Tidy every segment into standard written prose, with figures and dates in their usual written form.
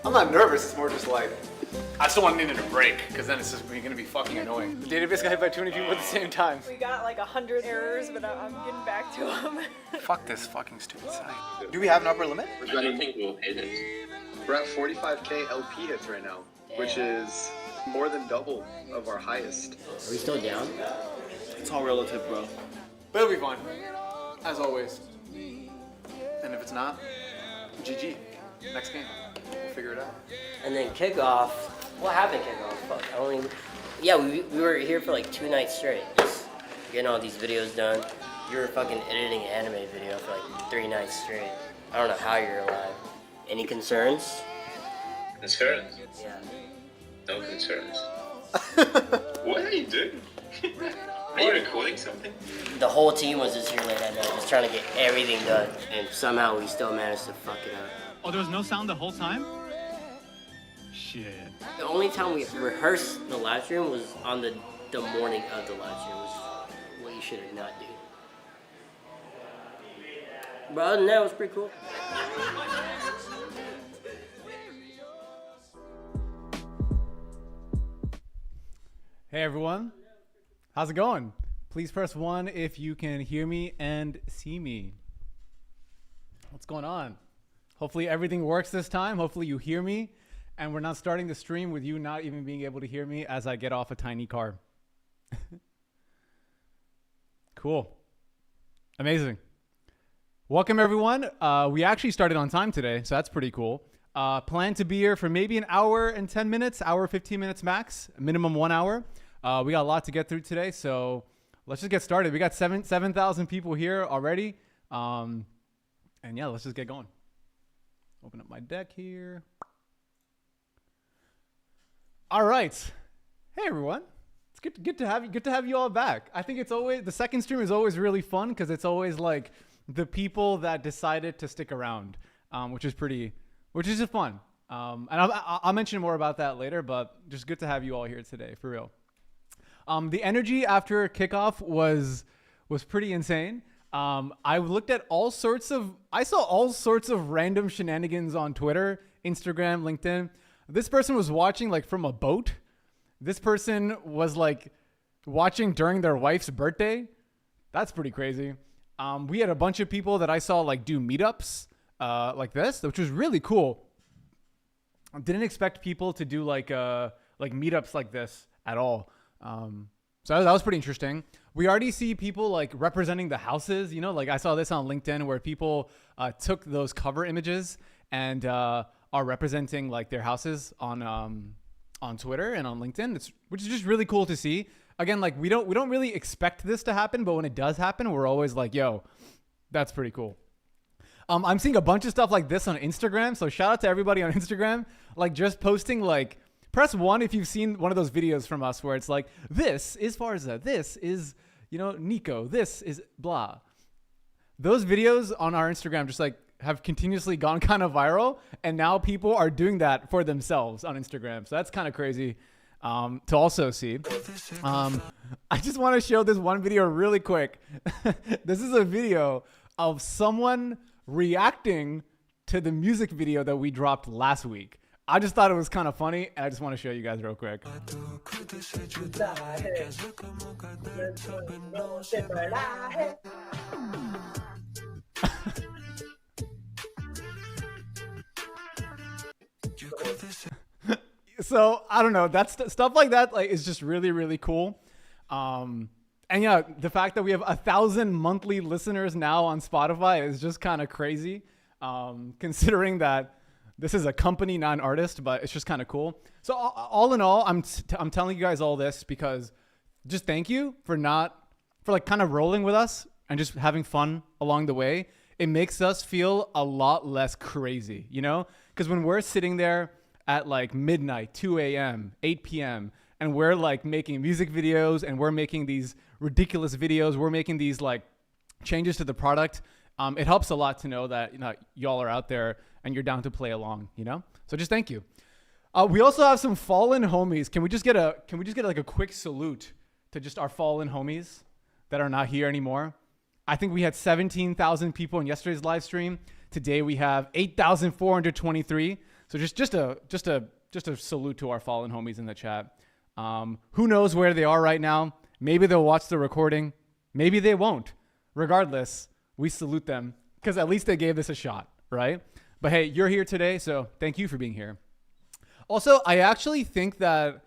I'm not nervous, it's more just like, I still want to need it a break, because then it's just going to be fucking annoying. The database got hit by too many people at the same time. We got like 100 errors, but I'm getting back to them. Fuck this fucking stupid site. Do we have an upper limit? I don't think we'll hit it. We're at 45K LP hits right now, which is more than double of our highest. Are we still down? It's all relative, bro. But it'll be fun, as always. And if it's not, GG. Next game. We'll figure it out. And then Kickoff. What happened, Kickoff? Fuck, I don't even... Yeah, we were here for like 2 nights straight. Just getting all these videos done. You were fucking editing an anime video for like 3 nights straight. I don't know how you're alive. Any concerns? Concerns? Yeah. No concerns. What are you doing? Are you recording something? The whole team was just here late at night, just trying to get everything done. And somehow we still managed to fuck it up. Oh, there was no sound the whole time? Shit. The only time we rehearsed the live stream was on the morning of the live stream, which is what you should not do. But other than that, it was pretty cool. Hey everyone, how's it going? Please press 1 if you can hear me and see me. What's going on? Hopefully everything works this time. Hopefully you hear me and we're not starting the stream with you not even being able to hear me as I get off a tiny car. Cool. Amazing. Welcome everyone. We actually started on time today, so that's pretty cool. Plan to be here for maybe an hour and 10 minutes, hour 15 minutes max, minimum 1 hour. We got a lot to get through today, so let's just get started. We got 7,000 people here already. And yeah, let's just get going. Open up my deck here. All right. Hey everyone. It's good to have you all back. I think it's always, the second stream is always really fun because it's always like the people that decided to stick around, which is just fun. And I'll mention more about that later, but just good to have you all here today, for real. The energy after Kickoff was pretty insane. I looked at I saw all sorts of random shenanigans on Twitter, Instagram, LinkedIn. This person was watching like from a boat. This person was like watching during their wife's birthday. That's pretty crazy. We had a bunch of people that I saw like do meetups like this, which was really cool. I didn't expect people to do like meetups like this at all. So that was pretty interesting. We already see people like representing the houses, you know, like I saw this on LinkedIn where people took those cover images and are representing like their houses on Twitter and on LinkedIn, which is just really cool to see. Again, like we don't really expect this to happen, but when it does happen, we're always like, yo, that's pretty cool. I'm seeing a bunch of stuff like this on Instagram. So shout out to everybody on Instagram, like just posting like, press 1 if you've seen one of those videos from us where it's like, this is Farza, this is, you know, Nico, this is blah. Those videos on our Instagram just like have continuously gone kind of viral. And now people are doing that for themselves on Instagram. So that's kind of crazy to also see. I just want to show this one video really quick. This is a video of someone reacting to the music video that we dropped last week. I just thought it was kind of funny, and I just want to show you guys real quick. So I don't know. That's stuff like that. Like is just really, really cool. And yeah, the fact that we have 1,000 monthly listeners now on Spotify is just kind of crazy. Considering that this is a company, not an artist, but it's just kind of cool. So all in all, I'm telling you guys all this because just thank you for like kind of rolling with us and just having fun along the way. It makes us feel a lot less crazy, you know? Because when we're sitting there at like midnight, 2 a.m., 8 p.m., and we're like making music videos and we're making these ridiculous videos, we're making these like changes to the product, it helps a lot to know that, you know, y'all are out there and you're down to play along, you know? So just thank you. We also have some fallen homies. Can we just get like a quick salute to just our fallen homies that are not here anymore? I think we had 17,000 people in yesterday's live stream. Today we have 8,423. So just a salute to our fallen homies in the chat. Who knows where they are right now? Maybe they'll watch the recording. Maybe they won't. Regardless, we salute them because at least they gave this a shot, right? But hey, you're here today, so thank you for being here. Also, I really think that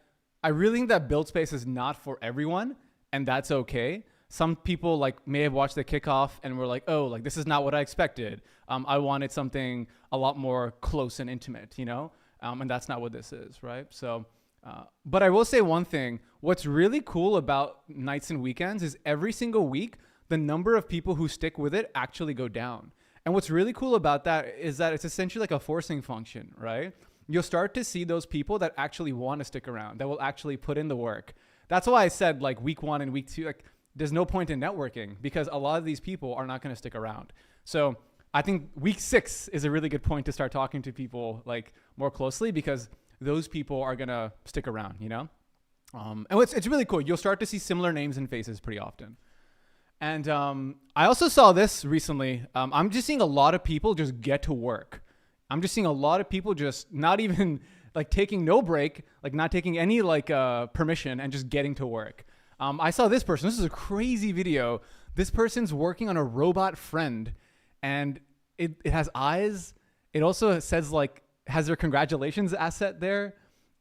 buildspace is not for everyone, and that's okay. Some people like may have watched the kickoff and were like, oh, like this is not what I expected. I wanted something a lot more close and intimate, you know? And that's not what this is, right? So, but I will say one thing. What's really cool about nights and weekends is every single week, the number of people who stick with it actually go down. And what's really cool about that is that it's essentially like a forcing function, right? You'll start to see those people that actually want to stick around, that will actually put in the work. That's why I said like week 1 and week 2, like there's no point in networking because a lot of these people are not going to stick around. So I think week 6 is a really good point to start talking to people like more closely because those people are going to stick around, you know? And it's really cool. You'll start to see similar names and faces pretty often. And I also saw this recently. I'm just seeing a lot of people just get to work. I'm just seeing a lot of people just not even like taking no break, like not taking any like permission and just getting to work. I saw this person. This is a crazy video. This person's working on a robot friend and it has eyes. It also says like, has their congratulations asset there.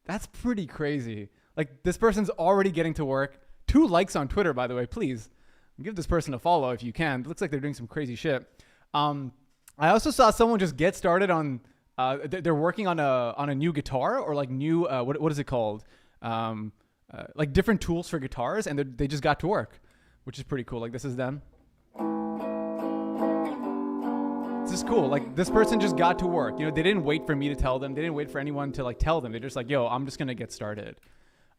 That's pretty crazy. Like this person's already getting to work. 2 likes on Twitter, by the way, please give this person a follow if you can. It looks like they're doing some crazy shit. I also saw someone just get started on, they're working on a new guitar or like new, what is it called? Like different tools for guitars and they just got to work, which is pretty cool. Like this is them. This is cool. Like this person just got to work. You know, they didn't wait for me to tell them. They didn't wait for anyone to like tell them. They're just like, yo, I'm just going to get started.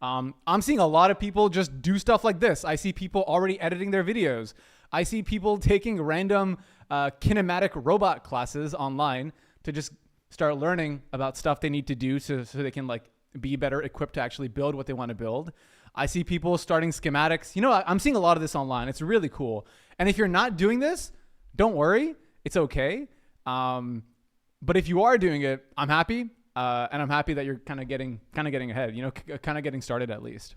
I'm seeing a lot of people just do stuff like this. I see people already editing their videos. I see people taking random kinematic robot classes online to just start learning about stuff they need to do so they can like be better equipped to actually build what they want to build. I see people starting schematics. You know, I'm seeing a lot of this online. It's really cool. And if you're not doing this, don't worry. It's okay. But if you are doing it, I'm happy. And I'm happy that you're kind of getting ahead, you know, kind of getting started at least.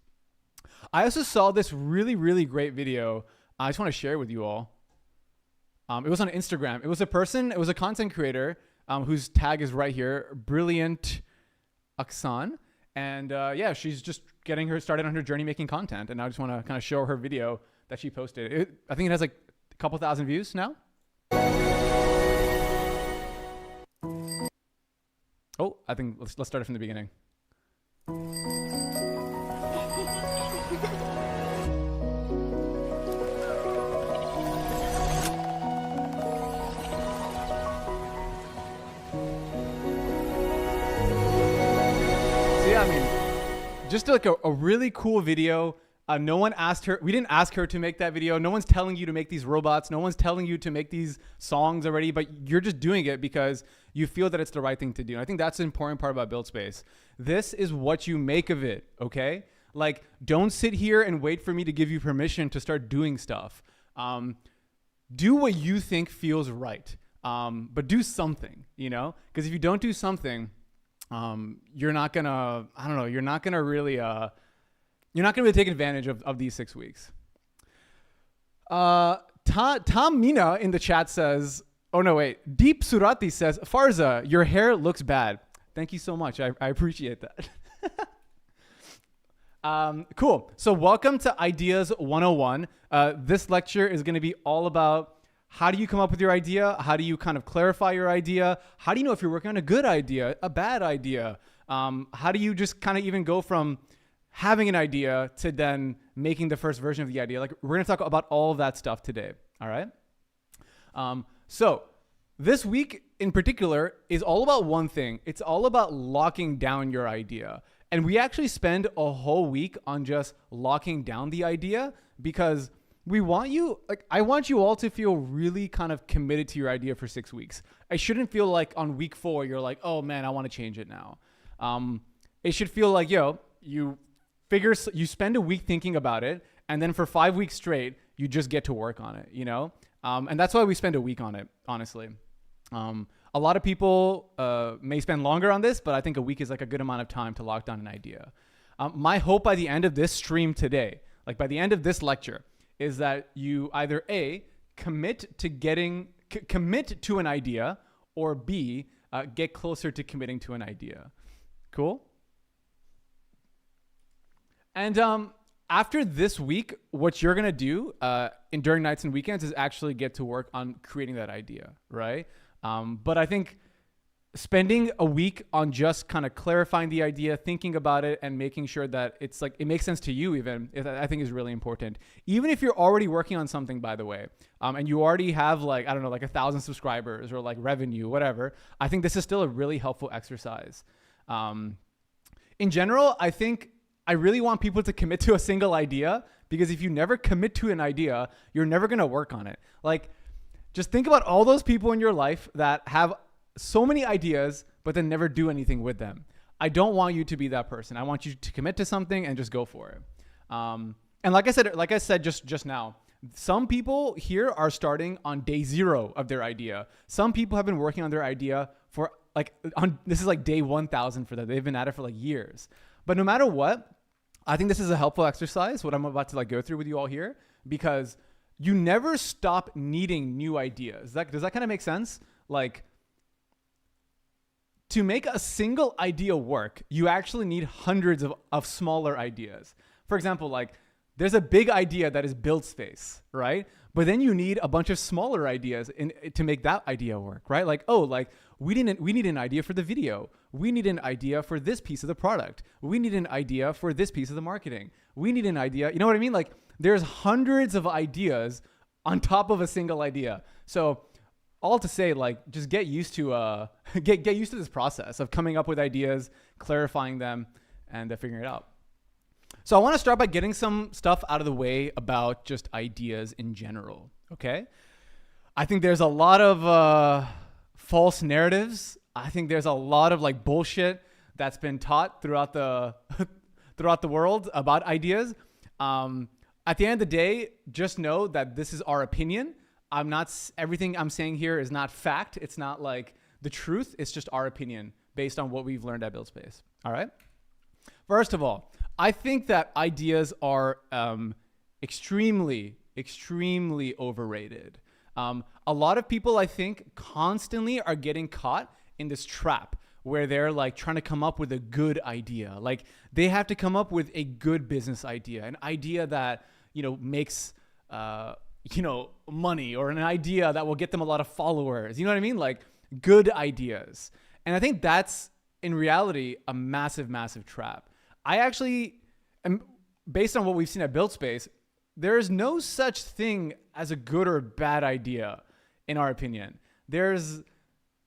I also saw this really, really great video. I just want to share with you all. It was on Instagram. It was a content creator whose tag is right here, Brilliant Aksan. And yeah, she's just getting her started on her journey making content. And I just want to kind of show her video that she posted. I think it has like a couple thousand views now. Oh, I think let's start it from the beginning. So yeah, I mean, just like a really cool video. No one asked her. We didn't ask her to make that video. No one's telling you to make these robots. No one's telling you to make these songs already, but you're just doing it because you feel that it's the right thing to do. And I think that's the important part about buildspace. This is what you make of it, okay? Like, don't sit here and wait for me to give you permission to start doing stuff. Do what you think feels right, but do something, you know? Because if you don't do something, you're not gonna, I don't know, you're not gonna really take advantage of these 6 weeks. Tom Mina in the chat says, oh no, wait. Deep Surati says, Farza, your hair looks bad. Thank you so much. I appreciate that. Cool. So welcome to Ideas 101. This lecture is going to be all about how do you come up with your idea? How do you kind of clarify your idea? How do you know if you're working on a good idea, a bad idea? How do you just kind of even go from having an idea to then making the first version of the idea? Like, we're going to talk about all of that stuff today. All right. So this week in particular is all about one thing. It's all about locking down your idea. And we actually spend a whole week on just locking down the idea because we want you, like, I want you all to feel really kind of committed to your idea for 6 weeks. I shouldn't feel like on week 4, you're like, oh man, I want to change it now. It should feel like, yo, you spend a week thinking about it, and then for 5 weeks straight, you just get to work on it, you know? And that's why we spend a week on it, honestly. A lot of people may spend longer on this, but I think a week is like a good amount of time to lock down an idea. My hope by the end of this stream today, like by the end of this lecture, is that you either A, commit to an idea, or B, get closer to committing to an idea. Cool? And after this week, what you're going to do during nights and weekends is actually get to work on creating that idea, right? But I think spending a week on just kind of clarifying the idea, thinking about it, and making sure that it's like it makes sense to you even, I think is really important. Even if you're already working on something, by the way, and you already have like, I don't know, like 1,000 subscribers or like revenue, whatever, I think this is still a really helpful exercise. In general, I really want people to commit to a single idea, because if you never commit to an idea, you're never going to work on it. Like, just think about all those people in your life that have so many ideas, but then never do anything with them. I don't want you to be that person. I want you to commit to something and just go for it. And like I said just now, some people here are starting on day 0 of their idea. Some people have been working on their idea for this is like day 1,000 for them. They've been at it for like years. But no matter what, I think this is a helpful exercise, what I'm about to like go through with you all here, because you never stop needing new ideas. Does that kind of make sense? Like, to make a single idea work, you actually need hundreds of smaller ideas. For example, like there's a big idea that is buildspace, right? But then you need a bunch of smaller ideas to make that idea work, right? Like, we need an idea for the video. We need an idea for this piece of the product. We need an idea for this piece of the marketing. We need an idea. You know what I mean? Like, there's hundreds of ideas on top of a single idea. So all to say, like, just get used to get used to this process of coming up with ideas, clarifying them, and figuring it out. So I want to start by getting some stuff out of the way about just ideas in general. Okay, I think there's a lot of false narratives. I think there's a lot of like bullshit that's been taught throughout the world about ideas. At the end of the day, just know that this is our opinion. Everything I'm saying here is not fact. It's not like the truth. It's just our opinion based on what we've learned at buildspace. All right. First of all, I think that ideas are extremely overrated. A lot of people, I think, constantly are getting caught in this trap where they're like trying to come up with a good idea. Like they have to come up with a good business idea, an idea that, makes, money, or an idea that will get them a lot of followers. You know what I mean? Like good ideas. And I think that's in reality a massive, massive trap. I actually am, based on what we've seen at buildspace, there is no such thing as a good or bad idea, in our opinion. There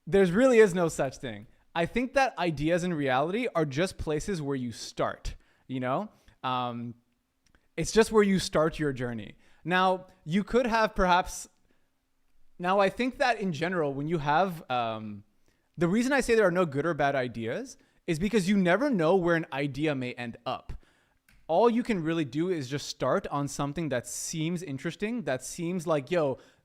really is no such thing. I think that ideas in reality are just places where you start, it's just where you start your journey. Now, you could have I think that in general, when you have, the reason I say there are no good or bad ideas is because you never know where an idea may end up. All you can really do is just start on something that seems interesting, that seems like,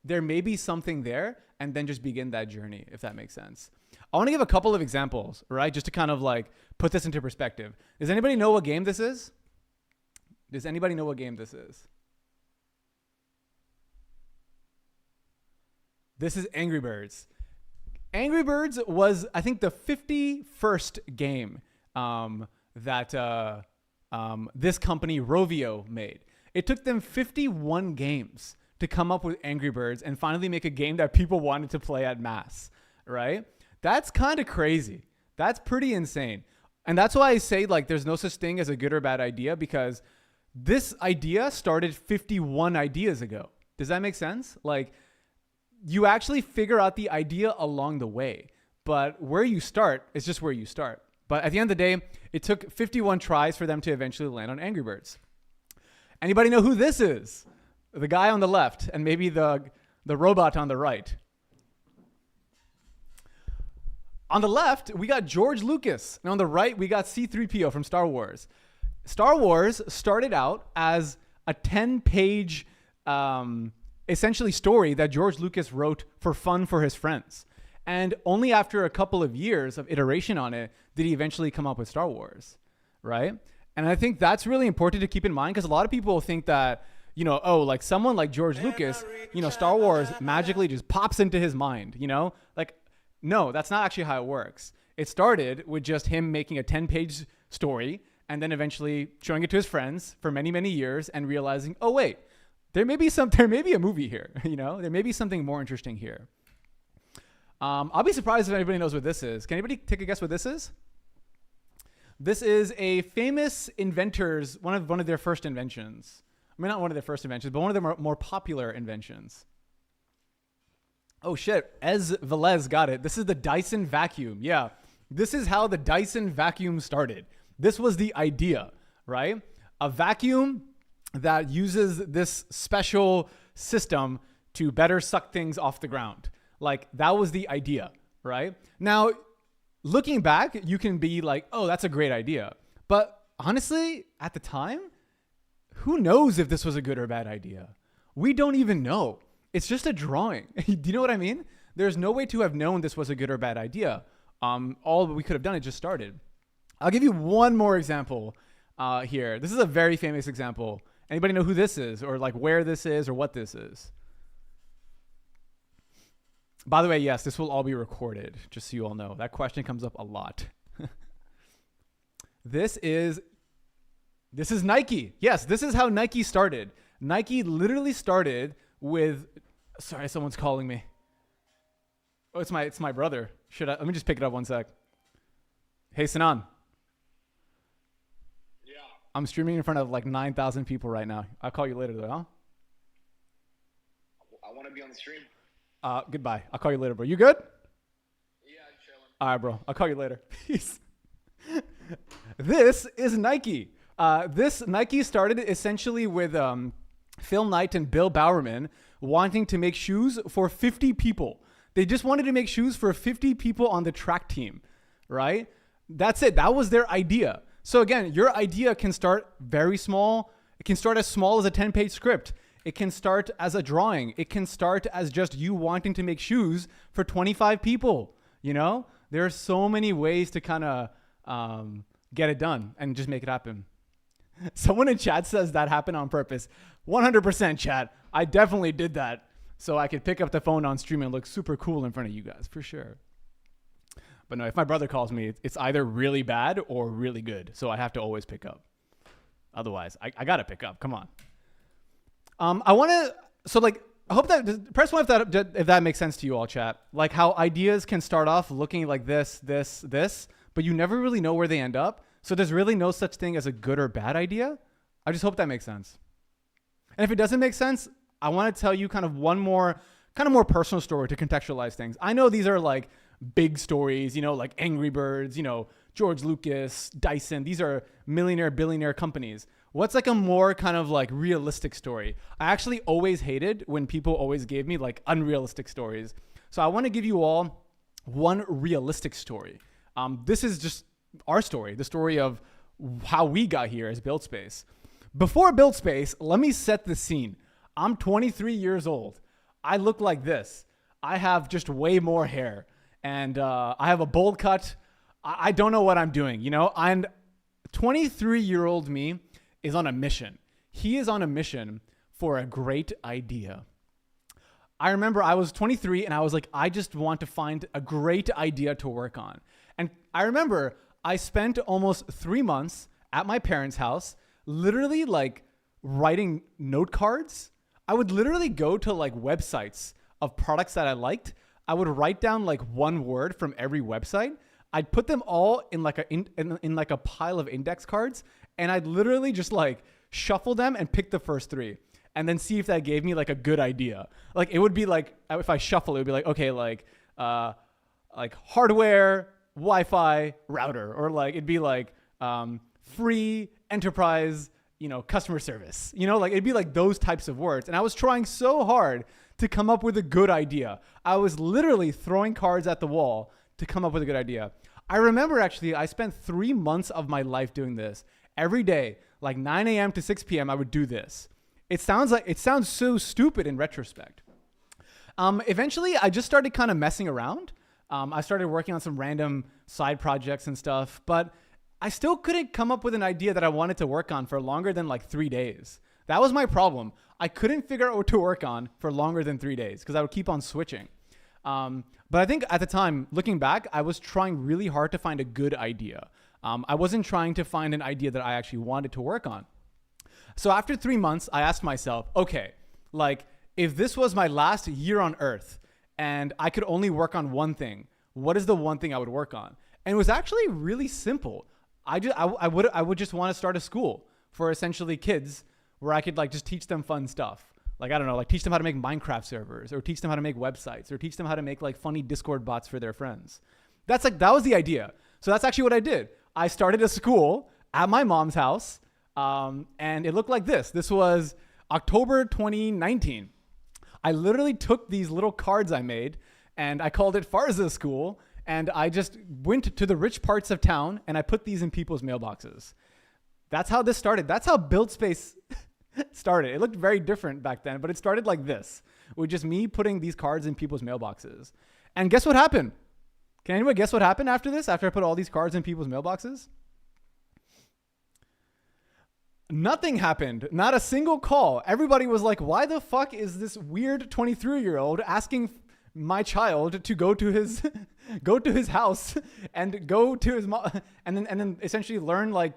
there may be something there, and then just begin that journey, if that makes sense. I want to give a couple of examples, right? Just to kind of like put this into perspective. Does anybody know what game this is? Does anybody know what game this is? This is Angry Birds. Angry Birds was, I think, the 51st game that this company, Rovio, made. It took them 51 games to come up with Angry Birds and finally make a game that people wanted to play at mass, right? That's kind of crazy. That's pretty insane. And that's why I say, like, there's no such thing as a good or bad idea, because this idea started 51 ideas ago. Does that make sense? Like, you actually figure out the idea along the way, but where you start is just where you start. But at the end of the day, it took 51 tries for them to eventually land on Angry Birds. Anybody know who this is? The guy on the left and maybe the robot on the right. On the left, we got George Lucas. And on the right, we got C-3PO from Star Wars. Star Wars started out as a 10-page essentially story that George Lucas wrote for fun for his friends. And only after a couple of years of iteration on it did he eventually come up with Star Wars, right? And I think that's really important to keep in mind because a lot of people think that, you know, oh, like someone like George Lucas, you know, Star Wars magically just pops into his mind, you know? Like, no, that's not actually how it works. It started with just him making a 10-page story and then eventually showing it to his friends for many, many years and realizing, oh, wait, there may be a movie here, you know? There may be something more interesting here. I'll be surprised if anybody knows what this is. Can anybody take a guess what this is? This is a famous inventor's, one of their first inventions. I mean, not one of their first inventions, but one of their more popular inventions. Oh shit, Ez Velez got it. This is the Dyson vacuum. Yeah, this is how the Dyson vacuum started. This was the idea, right? A vacuum that uses this special system to better suck things off the ground. Like, that was the idea, right? Now, looking back, you can be like, oh, that's a great idea. But honestly, at the time, who knows if this was a good or bad idea? We don't even know. It's just a drawing. Do you know what I mean? There's no way to have known this was a good or bad idea. All we could have done, it just started. I'll give you one more example here. This is a very famous example. Anybody know who this is or like where this is or what this is? By the way, yes, this will all be recorded, just so you all know. That question comes up a lot. This is Nike. Yes, this is how Nike started. Nike literally started with, sorry, someone's calling me. Oh, it's my brother. Let me just pick it up one sec. Hey, Sinan. Yeah. I'm streaming in front of like 9,000 people right now. I'll call you later though, huh? I want to be on the stream. Goodbye. I'll call you later, bro. You good? Yeah, I'm chilling. All right, bro. I'll call you later. Peace. This is Nike. This Nike started essentially with Phil Knight and Bill Bowerman wanting to make shoes for 50 people. They just wanted to make shoes for 50 people on the track team, right? That's it. That was their idea. So again, your idea can start very small. It can start as small as a 10-page script. It can start as a drawing. It can start as just you wanting to make shoes for 25 people. You know, there are so many ways to kind of get it done and just make it happen. Someone in chat says that happened on purpose. 100% chat. I definitely did that so I could pick up the phone on stream and look super cool in front of you guys for sure. But no, if my brother calls me, it's either really bad or really good. So I have to always pick up. Otherwise, I got to pick up. Come on. I want to, so like, I hope that, press one if that makes sense to you all, chat. Like how ideas can start off looking like this, but you never really know where they end up. So there's really no such thing as a good or bad idea. I just hope that makes sense. And if it doesn't make sense, I want to tell you kind of one more, kind of more personal story to contextualize things. I know these are like big stories, you know, like Angry Birds, you know, George Lucas, Dyson. These are millionaire, billionaire companies. What's like a more kind of like realistic story? I actually always hated when people always gave me like unrealistic stories. So I want to give you all one realistic story. This is just our story, the story of how we got here as buildspace. Before buildspace, let me set the scene. I'm 23 years old. I look like this. I have just way more hair and I have a bowl cut. I don't know what I'm doing, you know? And 23-year-old me is on a mission. He is on a mission for a great idea. I remember I was 23 and I was like, I just want to find a great idea to work on. And I remember I spent almost 3 months at my parents' house, literally like writing note cards. I would literally go to like websites of products that I liked. I would write down like one word from every website. I'd put them all in like in like a pile of index cards, and I'd literally just like shuffle them and pick the first 3 and then see if that gave me like a good idea. Like it would be like, if I shuffle, it would be like, okay, like hardware, Wi-Fi, router, or like it'd be like free enterprise, you know, customer service, you know, like it'd be like those types of words. And I was trying so hard to come up with a good idea. I was literally throwing cards at the wall to come up with a good idea. I remember actually I spent 3 months of my life doing this. Every day, like 9 a.m. to 6 p.m. I would do this. It sounds so stupid in retrospect. Eventually I just started kind of messing around. I started working on some random side projects and stuff, but I still couldn't come up with an idea that I wanted to work on for longer than like 3 days. That was my problem. I couldn't figure out what to work on for longer than 3 days because I would keep on switching. But I think at the time, looking back, I was trying really hard to find a good idea. I wasn't trying to find an idea that I actually wanted to work on. So after 3 months, I asked myself, okay, like if this was my last year on Earth and I could only work on one thing, what is the one thing I would work on? And it was actually really simple. I would just want to start a school for essentially kids where I could like just teach them fun stuff. Like, I don't know, like teach them how to make Minecraft servers or teach them how to make websites or teach them how to make like funny Discord bots for their friends. That was the idea. So that's actually what I did. I started a school at my mom's house. And it looked like this. This was October 2019. I literally took these little cards I made and I called it Farza School. And I just went to the rich parts of town and I put these in people's mailboxes. That's how this started. That's how buildspace started. It looked very different back then, but it started like this, with just me putting these cards in people's mailboxes. And guess what happened? Can anyone guess what happened after this, after I put all these cards in people's mailboxes? Nothing happened. Not a single call. Everybody was like, why the fuck is this weird 23-year-old asking my child to go to his house and go to his mom and then essentially learn like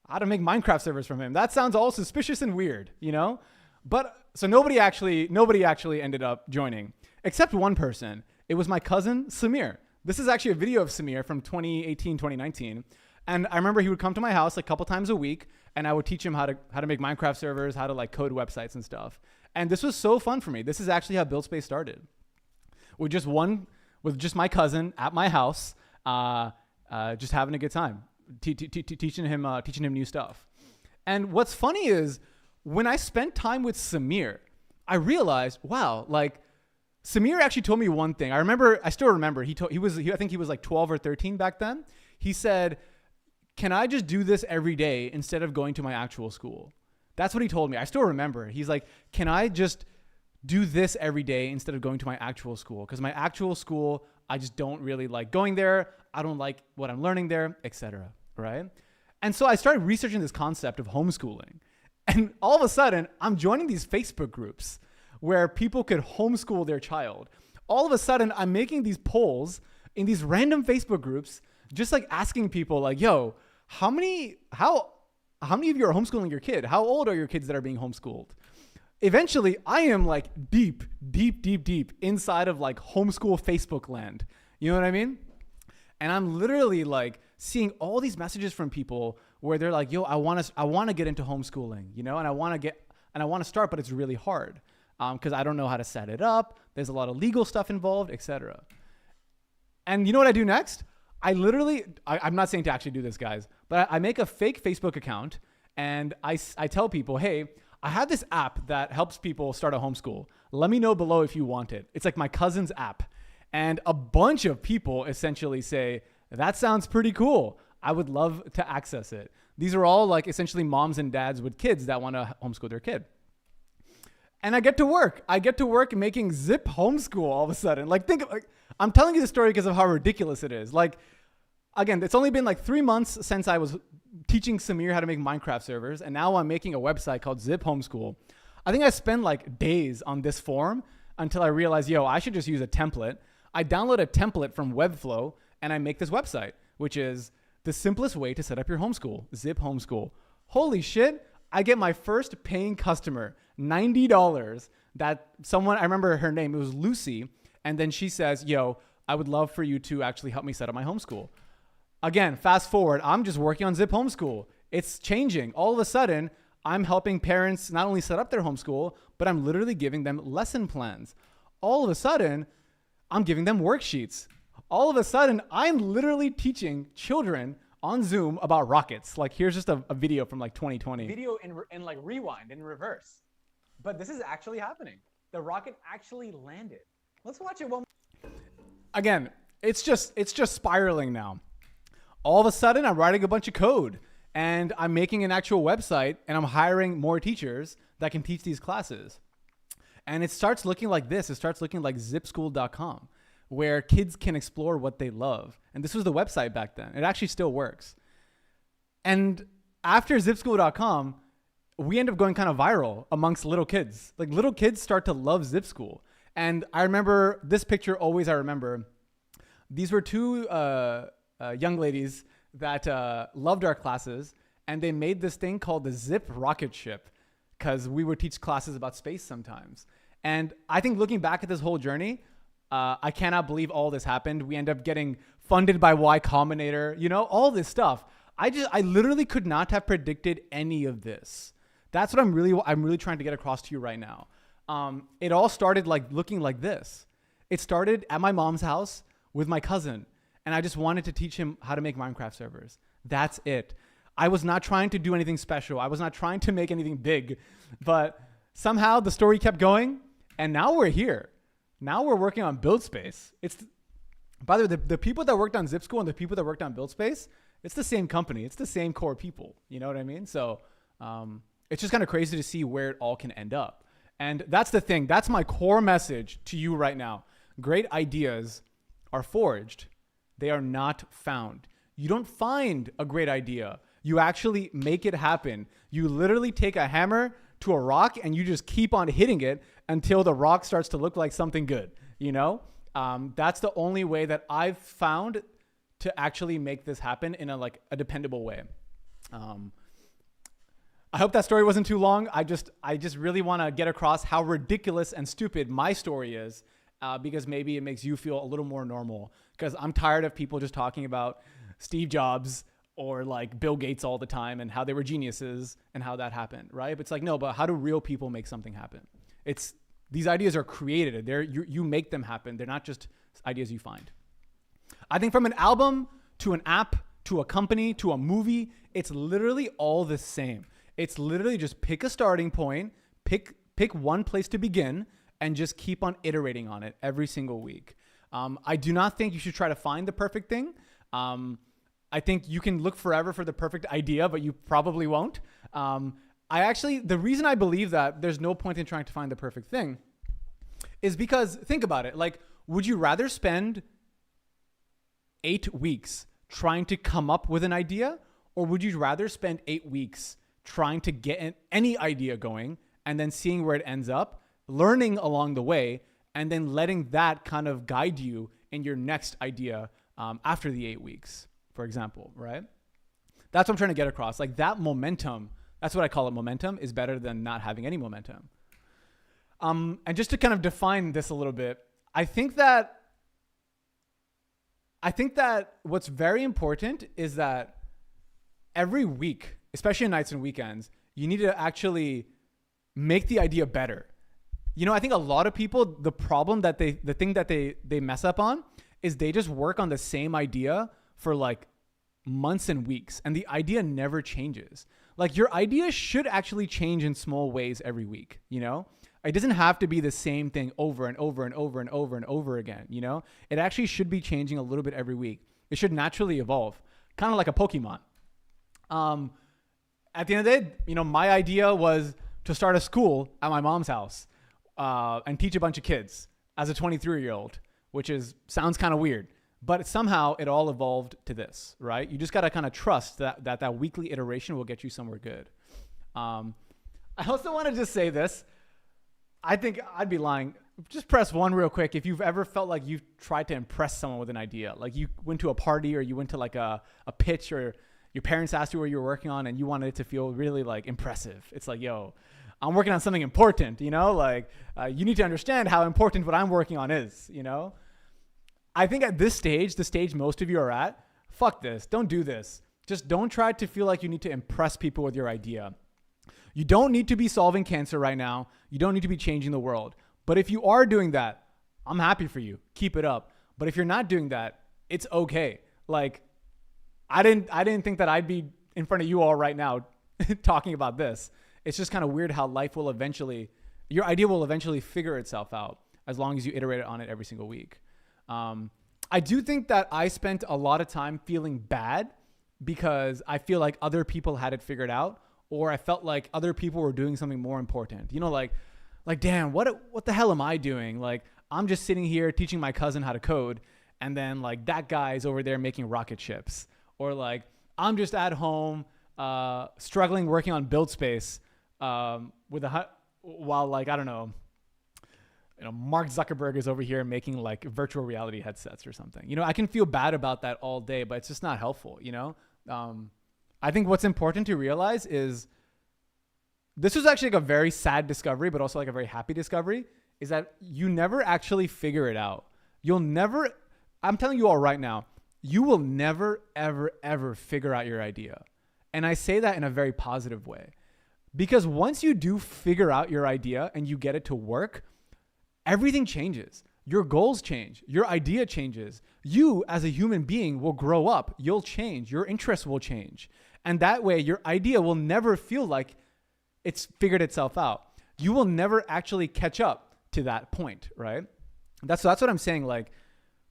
how to make Minecraft servers from him? That sounds all suspicious and weird, you know? But so nobody actually ended up joining, except one person. It was my cousin Samir. This is actually a video of Samir from 2018, 2019. And I remember he would come to my house like a couple times a week and I would teach him how to make Minecraft servers, how to like code websites and stuff. And this was so fun for me. This is actually how buildspace started. With just my cousin at my house, just having a good time, teaching him new stuff. And what's funny is when I spent time with Samir, I realized, wow, like Samir actually told me one thing. I still remember. I think he was like 12 or 13 back then. He said, "Can I just do this every day instead of going to my actual school?" That's what he told me. I still remember. He's like, "Can I just do this every day instead of going to my actual school? Because my actual school, I just don't really like going there. I don't like what I'm learning there, etc." Right? And so I started researching this concept of homeschooling. And all of a sudden, I'm joining these Facebook groups where people could homeschool their child. All of a sudden, I'm making these polls in these random Facebook groups, just like asking people like, yo, how many of you are homeschooling your kid? How old are your kids that are being homeschooled? Eventually, I am like deep inside of like homeschool Facebook land. You know what I mean? And I'm literally like seeing all these messages from people where they're like, yo, I want to get into homeschooling, you know, and I want to start, but it's really hard because I don't know how to set it up. There's a lot of legal stuff involved, etc. And you know what I do next? I'm not saying to actually do this, guys, but I make a fake Facebook account and I tell people, hey, I have this app that helps people start a homeschool. Let me know below if you want it. It's like my cousin's app. And a bunch of people essentially say, that sounds pretty cool. I would love to access it. These are all like essentially moms and dads with kids that want to homeschool their kid. And I get to work. Making Zip homeschool all of a sudden. Like I'm telling you this story because of how ridiculous it is. Like, again, it's only been like 3 months since I was teaching Samir how to make Minecraft servers, and now I'm making a website called Zip Homeschool. I think I spent like days on this form until I realized, yo, I should just use a template. I download a template from Webflow, and I make this website, which is the simplest way to set up your homeschool, Zip Homeschool. Holy shit, I get my first paying customer, $90, that someone, I remember her name, it was Lucy, and then she says, yo, I would love for you to actually help me set up my homeschool. Again, fast forward, I'm just working on Zip Homeschool. It's changing. All of a sudden, I'm helping parents not only set up their homeschool, but I'm literally giving them lesson plans. All of a sudden, I'm giving them worksheets. All of a sudden, I'm literally teaching children on Zoom about rockets. Like, here's just a video from like 2020. Video in like rewind, in reverse. But this is actually happening. The rocket actually landed. Let's watch it one more. Again, it's just spiraling now. All of a sudden, I'm writing a bunch of code and I'm making an actual website and I'm hiring more teachers that can teach these classes. And it starts looking like this. It starts looking like zipschool.com, where kids can explore what they love. And this was the website back then. It actually still works. And after zipschool.com, we end up going kind of viral amongst little kids. Like little kids start to love Zip School. And I remember this picture always. I remember these were two young ladies that loved our classes, and they made this thing called the Zip rocket ship because we would teach classes about space sometimes. And I think looking back at this whole journey, I cannot believe all this happened. We end up getting funded by Y Combinator, you know, all this stuff. I literally could not have predicted any of this. That's what I'm really trying to get across to you right now. It all started like looking like this. It started at my mom's house with my cousin, and I just wanted to teach him how to make Minecraft servers. That's it. I was not trying to do anything special. I was not trying to make anything big, but somehow the story kept going, and now we're here. Now we're working on buildspace. By the way, the people that worked on Zip School and the people that worked on buildspace, it's the same company. It's the same core people. You know what I mean? So it's just kind of crazy to see where it all can end up. And that's the thing. That's my core message to you right now. Great ideas are forged. They are not found. You don't find a great idea. You actually make it happen. You literally take a hammer to a rock and you just keep on hitting it until the rock starts to look like something good. You know, that's the only way that I've found to actually make this happen in a dependable way. I hope that story wasn't too long. I just really want to get across how ridiculous and stupid my story is, because maybe it makes you feel a little more normal. Because I'm tired of people just talking about Steve Jobs or like Bill Gates all the time and how they were geniuses and how that happened, right? But it's like, no, but how do real people make something happen? These ideas are created. You make them happen. They're not just ideas you find. I think from an album to an app to a company to a movie, it's literally all the same. It's literally just pick a starting point, pick one place to begin, and just keep on iterating on it every single week. I do not think you should try to find the perfect thing. I think you can look forever for the perfect idea, but you probably won't. The reason I believe that there's no point in trying to find the perfect thing is because, think about it. Like, would you rather spend 8 weeks trying to come up with an idea, or would you rather spend 8 weeks trying to get any idea going and then seeing where it ends up, learning along the way, and then letting that kind of guide you in your next idea after the 8 weeks, for example, right? That's what I'm trying to get across. Like that momentum, that's what I call it. Momentum is better than not having any momentum. And just to kind of define this a little bit, I think that what's very important is that every week, especially on nights and weekends, you need to actually make the idea better. You know, I think a lot of people, the thing that they mess up on is they just work on the same idea for like months and weeks, and the idea never changes. Like your idea should actually change in small ways every week, you know? It doesn't have to be the same thing over and over and over and over and over again, you know? It actually should be changing a little bit every week. It should naturally evolve, kind of like a Pokemon. At the end of the day, you know, my idea was to start a school at my mom's house and teach a bunch of kids as a 23-year-old, which sounds kind of weird, but somehow it all evolved to this, right? You just got to kind of trust that weekly iteration will get you somewhere good. I also want to just say this. I think I'd be lying. Just press 1 real quick if you've ever felt like you've tried to impress someone with an idea. Like you went to a party or you went to like a pitch, or your parents asked you what you were working on and you wanted it to feel really like impressive. It's like, yo, I'm working on something important, you know? Like you need to understand how important what I'm working on is, you know? I think at this stage, the stage most of you are at, fuck this. Don't do this. Just don't try to feel like you need to impress people with your idea. You don't need to be solving cancer right now. You don't need to be changing the world. But if you are doing that, I'm happy for you. Keep it up. But if you're not doing that, it's okay. Like, I didn't think that I'd be in front of you all right now talking about this. It's just kind of weird how your idea will eventually figure itself out as long as you iterate on it every single week. I do think that I spent a lot of time feeling bad because I feel like other people had it figured out, or I felt like other people were doing something more important. You know, like damn, what the hell am I doing? Like, I'm just sitting here teaching my cousin how to code, and then like that guy's over there making rocket ships, or like I'm just at home struggling working on buildspace while like I don't know, Mark Zuckerberg is over here making like virtual reality headsets or something. I can feel bad about that all day, but it's just not helpful. I think what's important to realize is this was actually like a very sad discovery, but also like a very happy discovery, is that you never actually figure it out. I'm telling you all right now, you will never, ever, ever figure out your idea. And I say that in a very positive way, because once you do figure out your idea and you get it to work, everything changes. Your goals change. Your idea changes. You as a human being will grow up. You'll change. Your interests will change. And that way, your idea will never feel like it's figured itself out. You will never actually catch up to that point, right? That's what I'm saying. Like,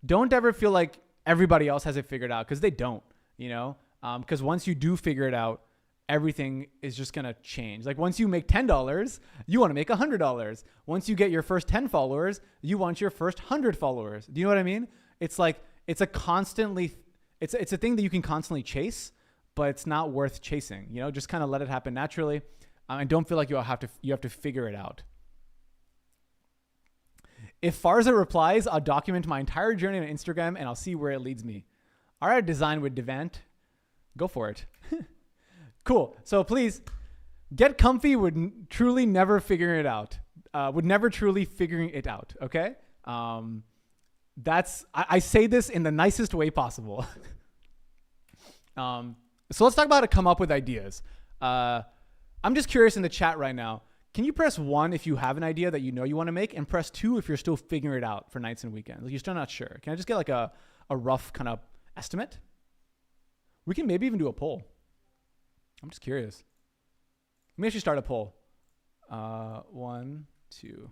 don't ever feel like everybody else has it figured out, because they don't, because once you do figure it out, everything is just going to change. Like once you make $10, you want to make $100. Once you get your first 10 followers, you want your first 100 followers. Do you know what I mean? It's like, it's a thing that you can constantly chase, but it's not worth chasing, just kind of let it happen naturally. And don't feel like you have to figure it out. If Farza replies, I'll document my entire journey on Instagram and I'll see where it leads me. All right, design with Devant. Go for it. Cool. So please get comfy with truly never figuring it out. Okay. I say this in the nicest way possible. So let's talk about how to come up with ideas. I'm just curious in the chat right now. Can you press 1 if you have an idea that you want to make, and press 2 if you're still figuring it out for nights and weekends? Like you're still not sure. Can I just get like a rough kind of estimate? We can maybe even do a poll. I'm just curious. Let me actually start a poll. 1, 2.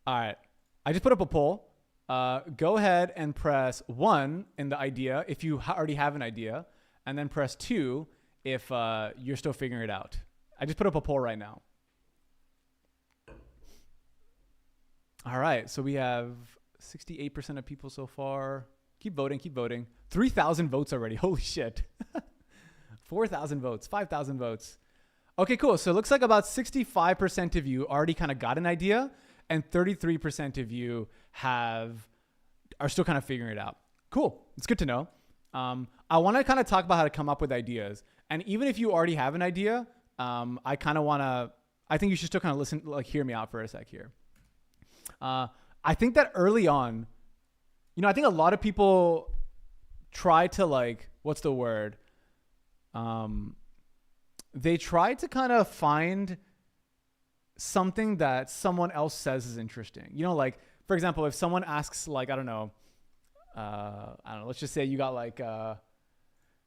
All right. I just put up a poll. Go ahead and press 1 in the idea if you already have an idea, and then press 2 if you're still figuring it out. I just put up a poll right now. All right. So we have 68% of people so far. Keep voting. 3,000 votes already. Holy shit. 4,000 votes, 5,000 votes. Okay, cool. So it looks like about 65% of you already kind of got an idea, and 33% of you are still kind of figuring it out. Cool. It's good to know. I want to kind of talk about how to come up with ideas. And even if you already have an idea, I think you should still kind of listen, like hear me out for a sec here. I think that early on, I think a lot of people try to like, what's the word? They try to kind of find something that someone else says is interesting. Like, for example, if someone asks like, I don't know, let's just say you got like,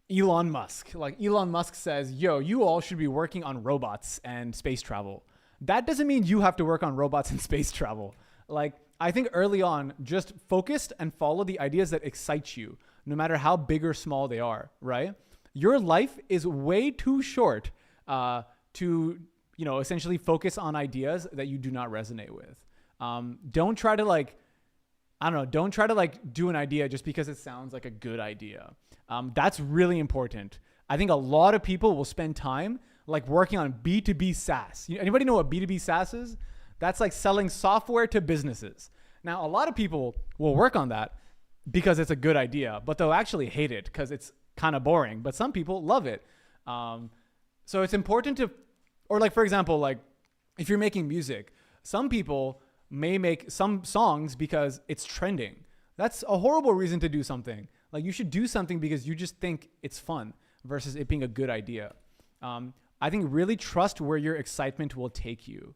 Elon Musk. Like Elon Musk says, yo, you all should be working on robots and space travel. That doesn't mean you have to work on robots and space travel. Like, I think early on, just focus and follow the ideas that excite you, no matter how big or small they are, right? Your life is way too short to, essentially focus on ideas that you do not resonate with. Don't try to do an idea just because it sounds like a good idea. That's really important. I think a lot of people will spend time like working on B2B SaaS. Anybody know what B2B SaaS is? That's like selling software to businesses. Now, a lot of people will work on that because it's a good idea, but they'll actually hate it because it's kind of boring, but some people love it. So it's important or like, for example, like if you're making music, some people may make some songs because it's trending. That's a horrible reason to do something. Like you should do something because you just think it's fun versus it being a good idea. I think really trust where your excitement will take you.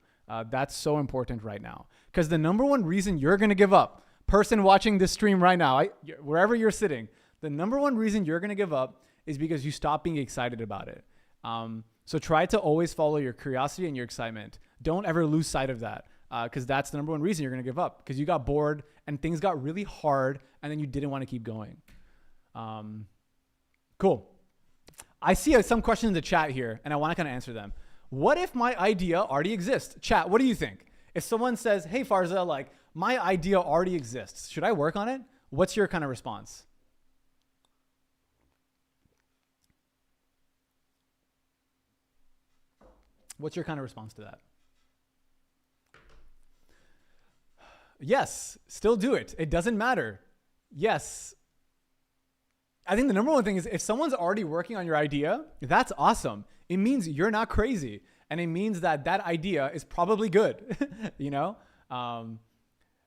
That's so important right now. Because the number one reason you're going to give up, person watching this stream right now, wherever you're sitting, the number one reason you're going to give up is because you stop being excited about it. So try to always follow your curiosity and your excitement. Don't ever lose sight of that. Because that's the number one reason you're going to give up, because you got bored and things got really hard and then you didn't want to keep going. Cool. I see some questions in the chat here and I want to kind of answer them. What if my idea already exists? Chat, what do you think? If someone says, hey, Farza, like my idea already exists, should I work on it? What's your kind of response? What's your kind of response to that? Yes, still do it. It doesn't matter. Yes. I think the number one thing is if someone's already working on your idea, that's awesome. It means you're not crazy. And it means that that idea is probably good. You know?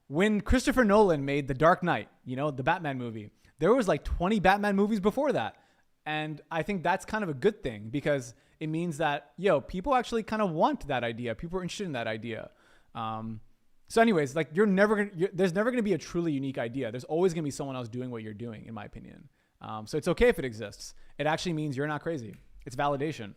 When Christopher Nolan made The Dark Knight, you know, the Batman movie, there was like 20 Batman movies before that. And I think that's kind of a good thing because it means that, people actually kind of want that idea. People are interested in that idea. So anyways, like there's never going to be a truly unique idea. There's always going to be someone else doing what you're doing, in my opinion. So it's okay if it exists. It actually means you're not crazy. It's validation.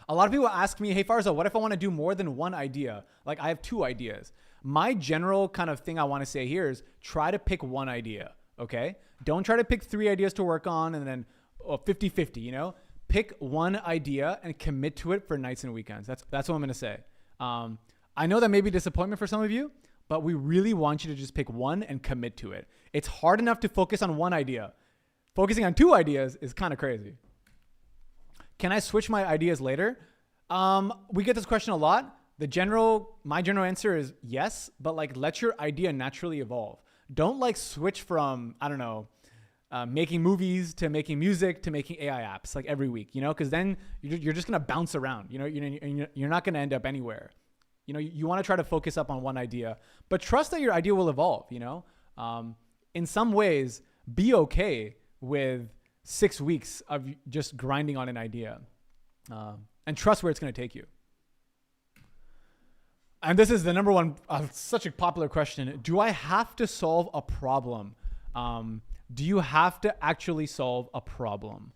A lot of people ask me, hey, Farza, what if I want to do more than one idea? Like I have 2 ideas. My general kind of thing I want to say here is try to pick one idea, okay? Don't try to pick 3 ideas to work on and then 50-50, you know? Pick one idea and commit to it for nights and weekends. That's what I'm going to say. I know that may be disappointment for some of you, but we really want you to just pick one and commit to it. It's hard enough to focus on one idea. Focusing on 2 ideas is kind of crazy. Can I switch my ideas later? We get this question a lot. My general answer is yes, but like let your idea naturally evolve. Don't like switch from, I don't know, making movies to making music to making AI apps like every week, you know, because then you're just going to bounce around, you're not going to end up anywhere. You want to try to focus up on one idea, but trust that your idea will evolve, in some ways, be okay with 6 weeks of just grinding on an idea, and trust where it's going to take you. And this is the number one, such a popular question. Do I have to solve a problem? Do you have to actually solve a problem?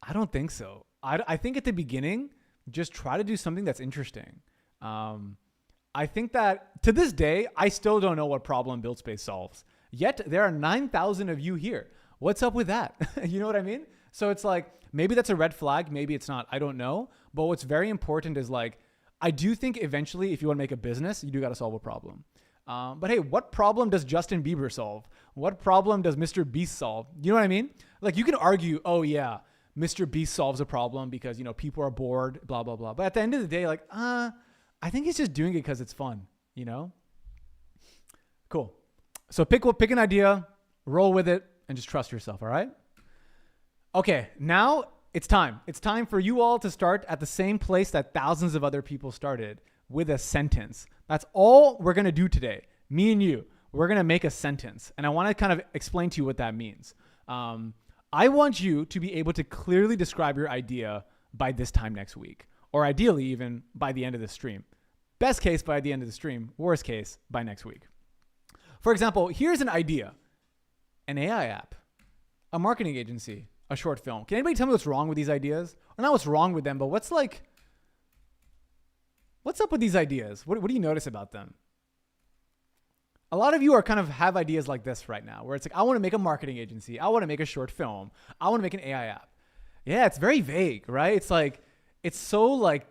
I don't think so. I think at the beginning, just try to do something that's interesting. I think that to this day, I still don't know what problem buildspace solves. Yet there are 9,000 of you here. What's up with that? You know what I mean? So it's like, maybe that's a red flag. Maybe it's not. I don't know. But what's very important is like, I do think eventually if you want to make a business, you do got to solve a problem. But hey, what problem does Justin Bieber solve? What problem does Mr. Beast solve? You know what I mean? Like you can argue, oh yeah, Mr. Beast solves a problem because, people are bored, blah, blah, blah. But at the end of the day, like, I think he's just doing it because it's fun, Cool. So pick an idea, roll with it, and just trust yourself, all right? Okay, now it's time. It's time for you all to start at the same place that thousands of other people started, with a sentence. That's all we're going to do today. Me and you, we're going to make a sentence. And I want to kind of explain to you what that means. I want you to be able to clearly describe your idea by this time next week, or ideally even by the end of the stream. Best case by the end of the stream, worst case by next week. For example, here's an idea. An AI app, a marketing agency, a short film. Can anybody tell me what's wrong with these ideas? Or not what's wrong with them, but what's up with these ideas? What do you notice about them? A lot of you are kind of have ideas like this right now, where it's like, I want to make a marketing agency. I want to make a short film. I want to make an AI app. Yeah, it's very vague, right? It's like, it's so like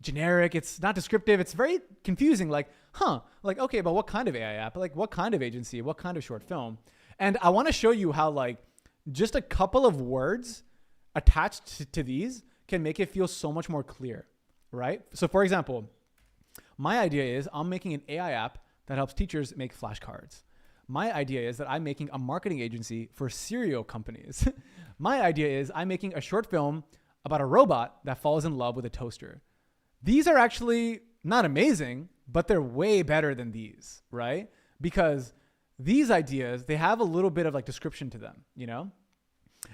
generic. It's not descriptive. It's very confusing. Like, like, okay, but what kind of AI app? Like what kind of agency? What kind of short film? And I want to show you how like just a couple of words attached to these can make it feel so much more clear, right? So for example, my idea is I'm making an AI app that helps teachers make flashcards. My idea is that I'm making a marketing agency for cereal companies. My idea is I'm making a short film about a robot that falls in love with a toaster. These are actually not amazing, but they're way better than these, right? Because these ideas, they have a little bit of like description to them, And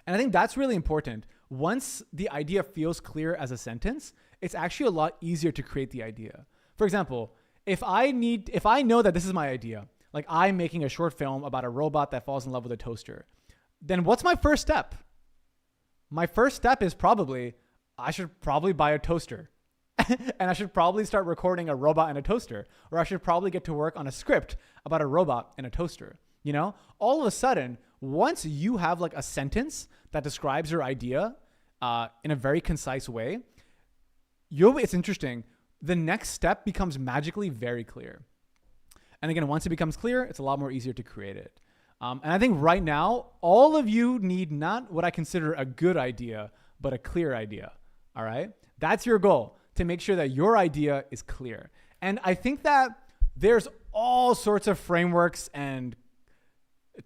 I think that's really important. Once the idea feels clear as a sentence, it's actually a lot easier to create the idea. For example, if I know that this is my idea, like I'm making a short film about a robot that falls in love with a toaster, then what's my first step? My first step is I should probably buy a toaster. And I should probably start recording a robot and a toaster, or I should probably get to work on a script about a robot and a toaster. All of a sudden, once you have like a sentence that describes your idea in a very concise way, it's interesting. the next step becomes magically very clear. And again, once it becomes clear, it's a lot more easier to create it. And I think right now, all of you need not what I consider a good idea, but a clear idea. All right? That's your goal, to make sure that your idea is clear. And I think that there's all sorts of frameworks and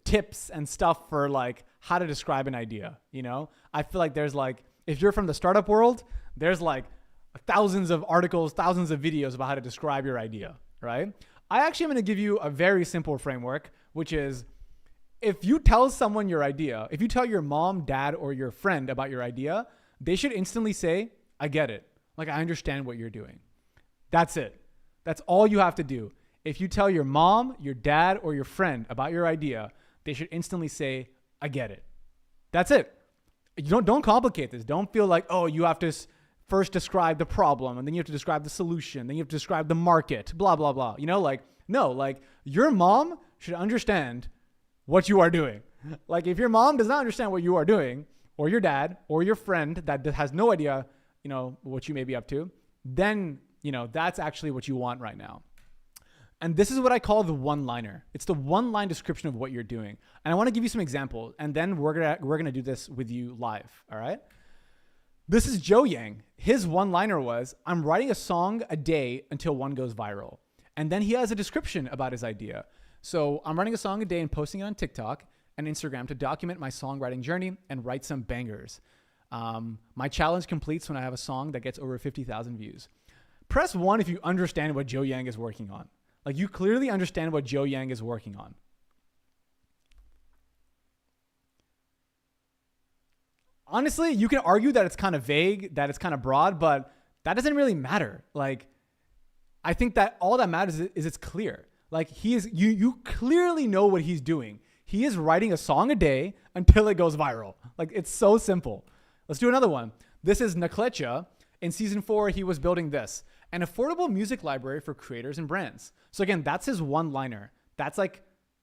tips and stuff for like how to describe an idea. You know, I feel like there's like, if you're from the startup world, there's like thousands of articles, thousands of videos about how to describe your idea, right? I actually am going to give you a very simple framework, which is if you tell someone your idea, if you tell your mom, dad, or your friend about your idea, they should instantly say, I get it. Like, I understand what you're doing. That's it. That's all you have to do. If you tell your mom, your dad, or your friend about your idea, they should instantly say, I get it. That's it. You don't complicate this. Don't feel like, oh, you have to first describe the problem, and then you have to describe the solution, then you have to describe the market, blah, blah, blah. You know, like, no, like your mom should understand what you are doing. Like if your mom does not understand what you are doing, or your dad, or your friend that has no idea, you know, what you may be up to, then, you know, that's actually what you want right now. And this is what I call the one-liner. It's the one-line description of what you're doing. And I want to give you some examples, and then we're gonna do this with you live, all right? This is Joe Yang. His one-liner was, I'm writing a song a day until one goes viral. And then he has a description about his idea. So I'm writing a song a day and posting it on TikTok and Instagram to document my songwriting journey and write some bangers. My challenge completes when I have a song that gets over 50,000 views. Press 1 if you understand what Joe Yang is working on. Like you clearly understand what Joe Yang is working on. Honestly, you can argue that it's kind of vague, that it's kind of broad, but that doesn't really matter. Like, I think that all that matters is it's clear. Like you clearly know what he's doing. He is writing a song a day until it goes viral. Like it's so simple. Let's do another one. This is Naklecha. In season 4, he was building this, an affordable music library for creators and brands. So again, that's his one-liner. That's like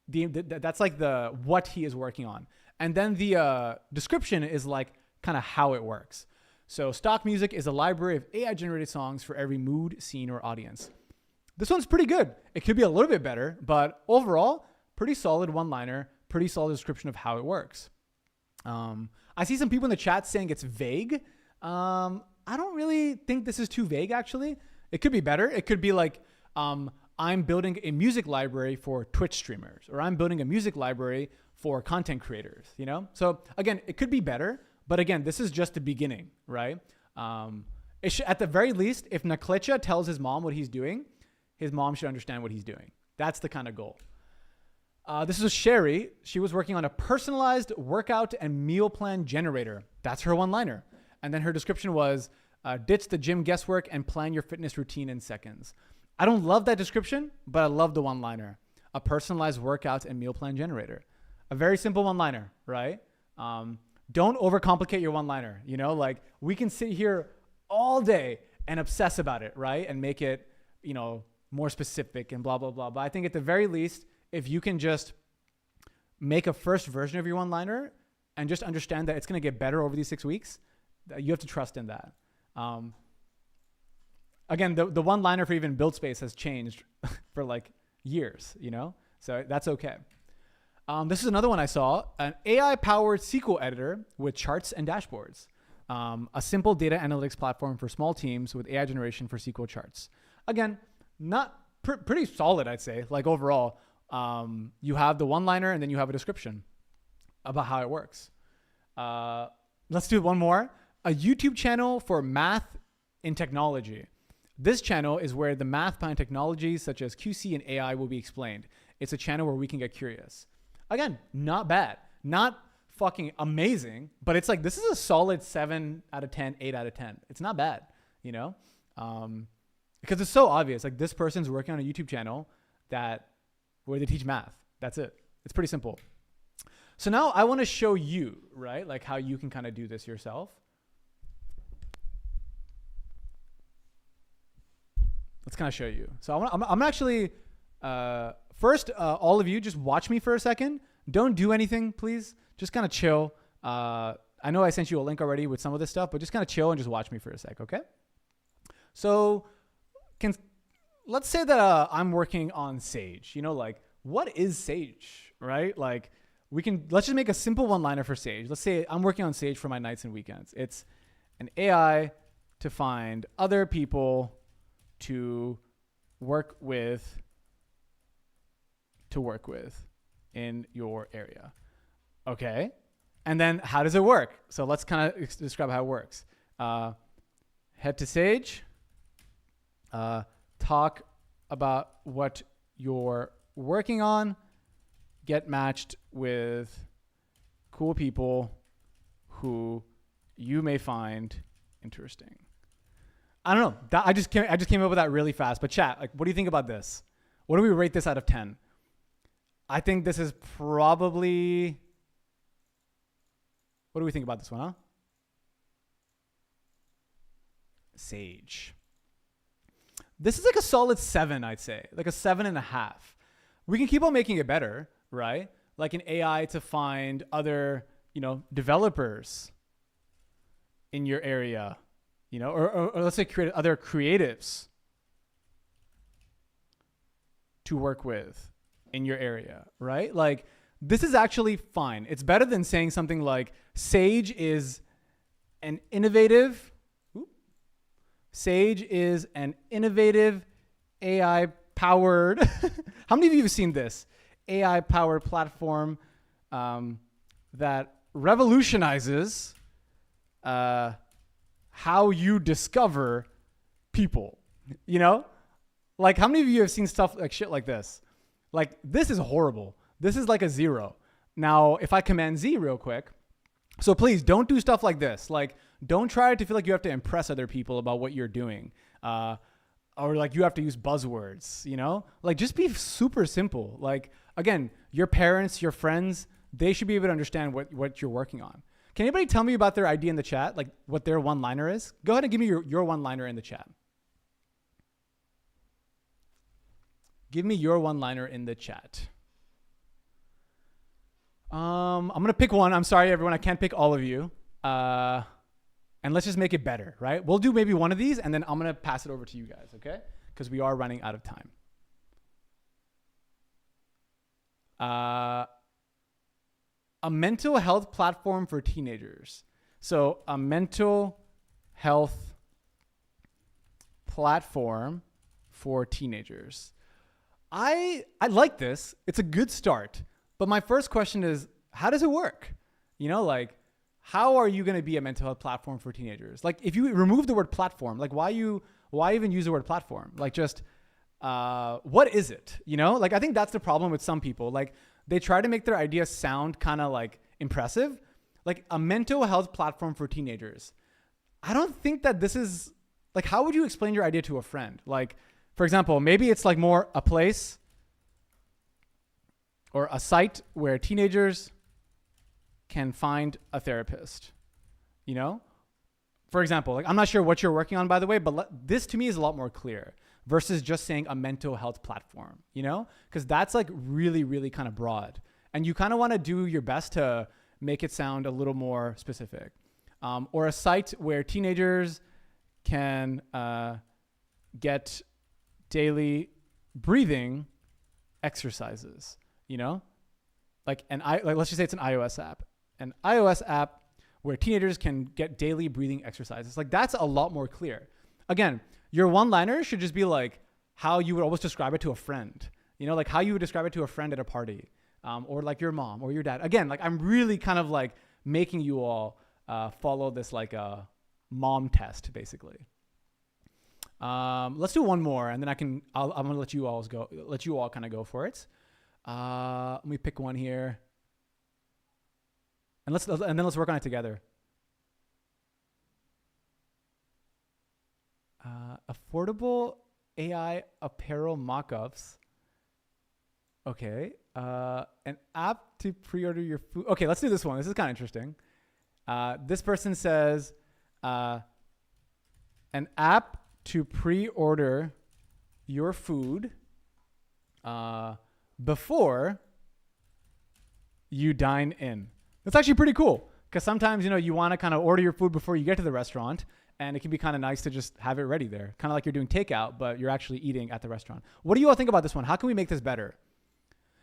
the what he is working on. And then the description is like kind of how it works. So stock music is a library of AI generated songs for every mood, scene, or audience. This one's pretty good. It could be a little bit better, but overall, pretty solid one-liner, pretty solid description of how it works. I see some people in the chat saying it's vague. I don't really think this is too vague, actually. It could be better. It could be like, I'm building a music library for Twitch streamers, or I'm building a music library for content creators, you know? So again, it could be better, but again, this is just the beginning, right? At the very least, if Naklecha tells his mom what he's doing, his mom should understand what he's doing. That's the kind of goal. This is Sherry. She was working on a personalized workout and meal plan generator. That's her one-liner. And then her description was, ditch the gym guesswork and plan your fitness routine in seconds. I don't love that description, but I love the one-liner. A personalized workout and meal plan generator. A very simple one-liner, right? Don't overcomplicate your one-liner. You know, like we can sit here all day and obsess about it, right? And make it, you know, more specific and blah, blah, blah. But I think at the very least, if you can just make a first version of your one-liner and just understand that it's going to get better over these 6 weeks, you have to trust in that. Again, the one-liner for even buildspace has changed for like years, you know? So that's okay. This is another one I saw, an AI-powered SQL editor with charts and dashboards. A simple data analytics platform for small teams with AI generation for SQL charts. Again, not pretty solid, I'd say. Like overall, you have the one-liner and then you have a description about how it works. Let's do one more. A YouTube channel for math in technology. This channel is where the math behind technologies such as QC and AI will be explained. It's a channel where we can get curious. Again, not bad. Not fucking amazing, but it's like, this is a solid 7 out of 10, 8 out of 10. It's not bad, you know? Because it's so obvious. Like this person's working on a YouTube channel where they teach math. That's it. It's pretty simple. So now I want to show you, right? Like how you can kind of do this yourself. Let's kind of show you. So I'm actually, first, all of you just watch me for a second. Don't do anything, please. Just kind of chill. I know I sent you a link already with some of this stuff, but just kind of chill and just watch me for a sec, okay? So let's say that I'm working on Sage. You know, like what is Sage, right? Like let's just make a simple one-liner for Sage. Let's say I'm working on Sage for my nights and weekends. It's an AI to find other people to work with in your area. Okay. And then how does it work? So let's kind of describe how it works. Head to Sage, talk about what you're working on, get matched with cool people who you may find interesting. I don't know. I just came up with that really fast. But chat, like, what do you think about this? What do we rate this out of 10? I think this is probably... What do we think about this one, huh? Sage. This is like a solid 7, I'd say. Like a 7.5. We can keep on making it better, right? Like an AI to find other, developers in your area, or let's say create other creatives to work with in your area, right? Like this is actually fine. It's better than saying something like Sage is an innovative AI powered. How many of you have seen this? AI powered platform that revolutionizes how you discover people. Like how many of you have seen stuff like shit like this? Like this is horrible. This is like a 0. Now, if I command Z real quick, so please don't do stuff like this. Like don't try to feel like you have to impress other people about what you're doing. Or like you have to use buzzwords, like just be super simple. Like again, your parents, your friends, they should be able to understand what you're working on. Can anybody tell me about their idea in the chat? Like what their one-liner is? Go ahead and give me your one-liner in the chat. Give me your one-liner in the chat. I'm going to pick one. I'm sorry, everyone. I can't pick all of you. And let's just make it better, right? We'll do maybe one of these, and then I'm going to pass it over to you guys, okay? Because we are running out of time. A mental health platform for teenagers. So a mental health platform for teenagers. I like this. It's a good start. But my first question is, how does it work? Like, how are you going to be a mental health platform for teenagers? Like, if you remove the word platform, like, why even use the word platform? Like, just, what is it? Like, I think that's the problem with some people. Like, they try to make their idea sound kind of like impressive. Like, a mental health platform for teenagers. I don't think that this is, like, how would you explain your idea to a friend? Like, for example, maybe it's like more a place or a site where teenagers can find a therapist, For example, like I'm not sure what you're working on, by the way, but this to me is a lot more clear versus just saying a mental health platform, Because that's like really, really kind of broad. And you kind of want to do your best to make it sound a little more specific. Or a site where teenagers can get daily breathing exercises. Like let's just say it's an iOS app where teenagers can get daily breathing exercises. Like that's a lot more clear. Again, your one-liner should just be like how you would always describe it to a friend, like how you would describe it to a friend at a party, or like your mom or your dad. Again, like I'm really kind of like making you all follow this like a mom test basically. Let's do one more and then I'm going to let you all kind of go for it. Let me pick one here, and then let's work on it together. Affordable AI apparel mockups. Okay. An app to pre-order your food. Okay, let's do this one. This is kind of interesting. This person says, an app to pre-order your food before you dine in. That's actually pretty cool because sometimes, you want to kind of order your food before you get to the restaurant. And it can be kind of nice to just have it ready there. Kind of like you're doing takeout, but you're actually eating at the restaurant. What do you all think about this one? How can we make this better?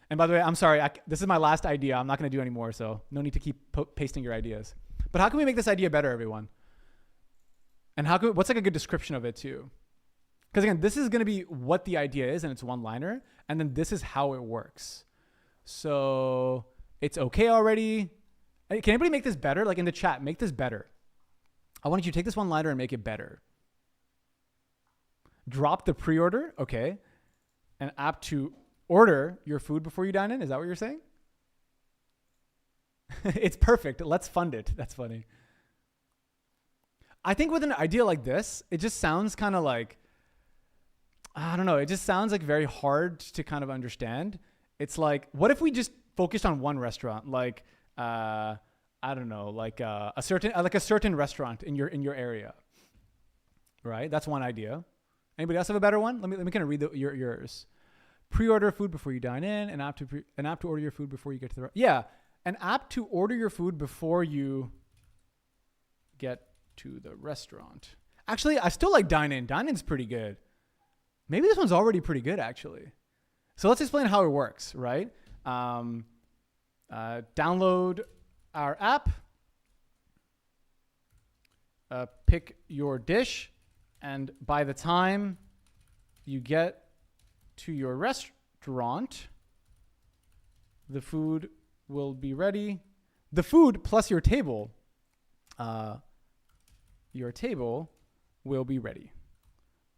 And by the way, I'm sorry, this is my last idea. I'm not going to do any more, so no need to keep pasting your ideas. But how can we make this idea better, everyone? And what's like a good description of it too? Because again, this is going to be what the idea is, and it's one-liner, and then this is how it works. So it's okay already. Can anybody make this better? Like in the chat, make this better. I want you to take this one-liner and make it better. Drop the pre-order, okay. An app to order your food before you dine in. Is that what you're saying? It's perfect. Let's fund it. That's funny. I think with an idea like this, it just sounds kind of like, I don't know. It just sounds like very hard to kind of understand. It's like, what if we just focused on one restaurant? Like, I don't know, like a certain restaurant in your area, right? That's one idea. Anybody else have a better one? Let me kind of read yours. Pre-order food before you dine in. An app to order your food before you get to the an app to order your food before you get to the restaurant. Actually, I still like dine in. Dine in's pretty good. Maybe this one's already pretty good actually. So let's explain how it works, right? Download our app, pick your dish, and by the time you get to your restaurant, the food will be ready. The food plus your table will be ready.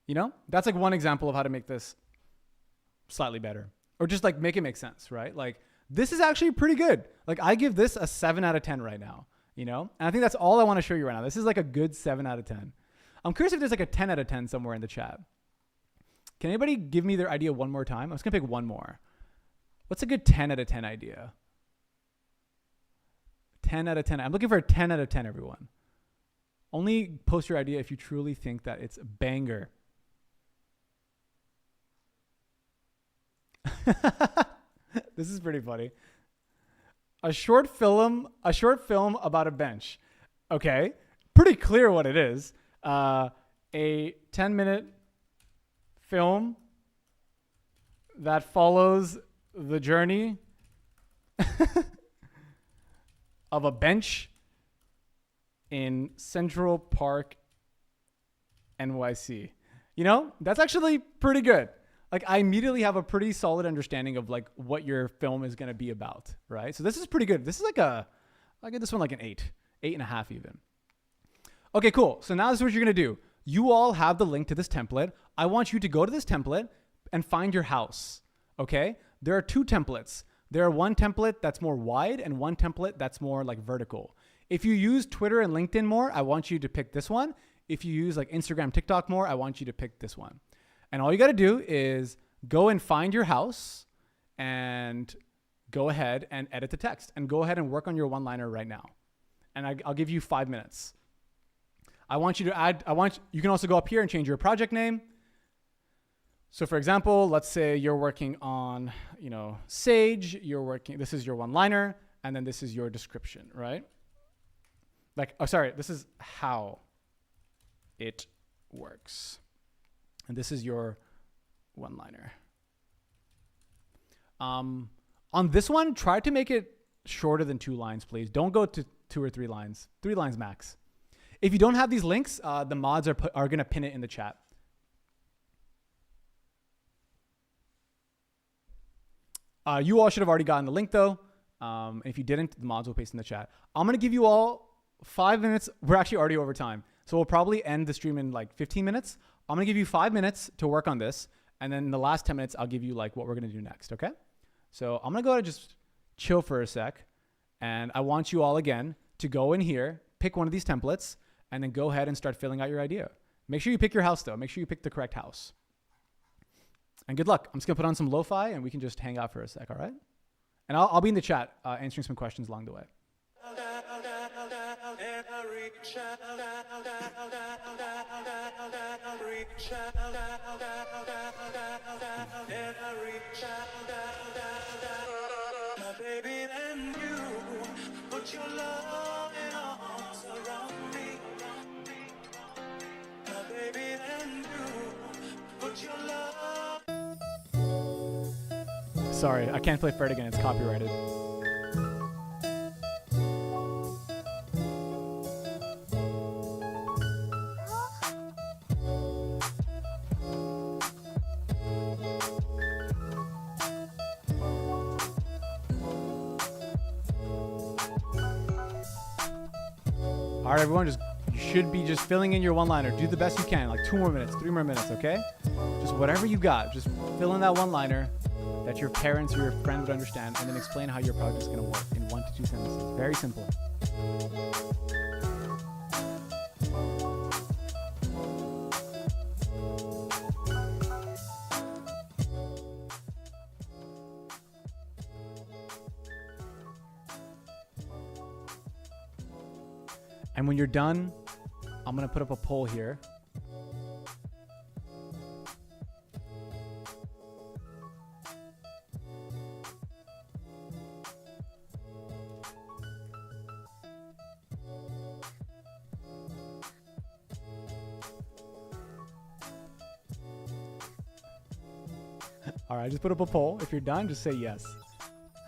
You know, that's like one example of how to make this slightly better, or just like make it make sense, right? Like this is actually pretty good. Like I give this a 7 out of 10 right now, you know? And I think that's all I want to show you right now. This is like a good 7 out of 10. I'm curious if there's like a 10 out of 10 somewhere in the chat. Can anybody give me their idea one more time? I'm just gonna pick one more. What's a good 10 out of 10 idea? 10 out of 10. I'm looking for a 10 out of 10, everyone. Only post your idea if you truly think that it's a banger. This is pretty funny. A short film about a bench. Okay, pretty clear what it is. A 10-minute film that follows the journey of a bench in Central Park, NYC. You know, that's actually pretty good. Like I immediately have a pretty solid understanding of like what your film is going to be about, right? So this is pretty good. This is like I give this one like an 8.5 even. Okay, cool. So now this is what you're going to do. You all have the link to this template. I want you to go to this template and find your house. Okay. There are two templates. There are one template that's more wide and one template that's more like vertical. If you use Twitter and LinkedIn more, I want you to pick this one. If you use like Instagram, TikTok more, I want you to pick this one. And all you got to do is go and find your house and go ahead and edit the text and go ahead and work on your one-liner right now. And I'll give you 5 minutes. I want you to add, you can also go up here and change your project name. So for example, let's say you're working on, Sage, this is your one-liner, and then this is your description, right? This is how it works. And this is your one-liner. On this one, try to make it shorter than 2 lines, please. Don't go to 2 or 3 lines. 3 lines max. If you don't have these links, the mods are going to pin it in the chat. You all should have already gotten the link though. If you didn't, the mods will paste in the chat. I'm going to give you all 5 minutes. We're actually already over time. So we'll probably end the stream in like 15 minutes. I'm going to give you 5 minutes to work on this. And then in the last 10 minutes, I'll give you like what we're going to do next. Okay. So I'm going to go and just chill for a sec. And I want you all again to go in here, pick one of these templates, and then go ahead and start filling out your idea. Make sure you pick your house though. Make sure you pick the correct house. And good luck. I'm just going to put on some lo-fi and we can just hang out for a sec. All right. And I'll be in the chat answering some questions along the way. Baby, then you put your loving arms around me. sorry. I can't play Fred again. It's copyrighted. All right, everyone, you should be just filling in your one-liner. Do the best you can, like 2 more minutes, 3 more minutes, okay? Just whatever you got, just fill in that one-liner that your parents or your friend would understand, and then explain how your project is gonna work in 1 to 2 sentences. Very simple. And when you're done, I'm gonna put up a poll here. All right, just put up a poll. If you're done, just say yes.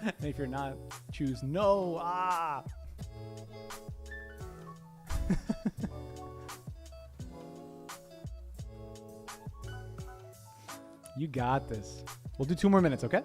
And if you're not, choose no. Ah. You got this. We'll do 2 more minutes, okay?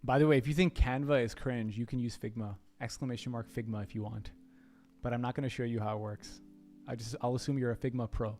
By the way, if you think Canva is cringe, you can use Figma, !Figma if you want. But I'm not going to show you how it works. I'll assume you're a Figma pro.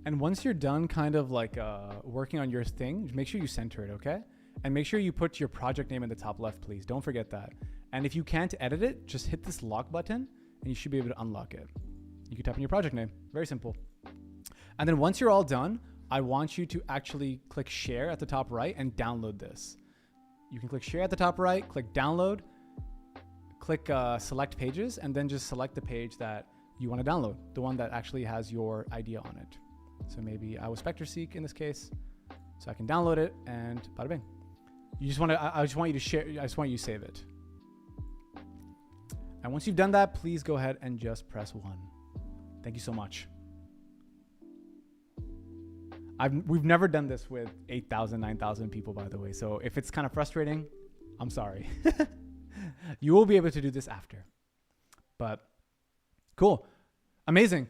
And once you're done kind of like working on your thing, make sure you center it, okay? And make sure you put your project name in the top left, please. Don't forget that. And if you can't edit it, just hit this lock button and you should be able to unlock it. You can type in your project name. Very simple. And then once you're all done, I want you to actually click share at the top right and download this. You can click share at the top right, click download, click select pages, and then just select the page that you want to download, the one that actually has your idea on it. So maybe I was Spectre Seek in this case. So I can download it and bada bing. You just want to, I just want you to share, I just want you to save it. And once you've done that, please go ahead and just press 1. Thank you so much. We've never done this with 8,000, 9,000 people, by the way. So if it's kind of frustrating, I'm sorry. You will be able to do this after. But cool. Amazing.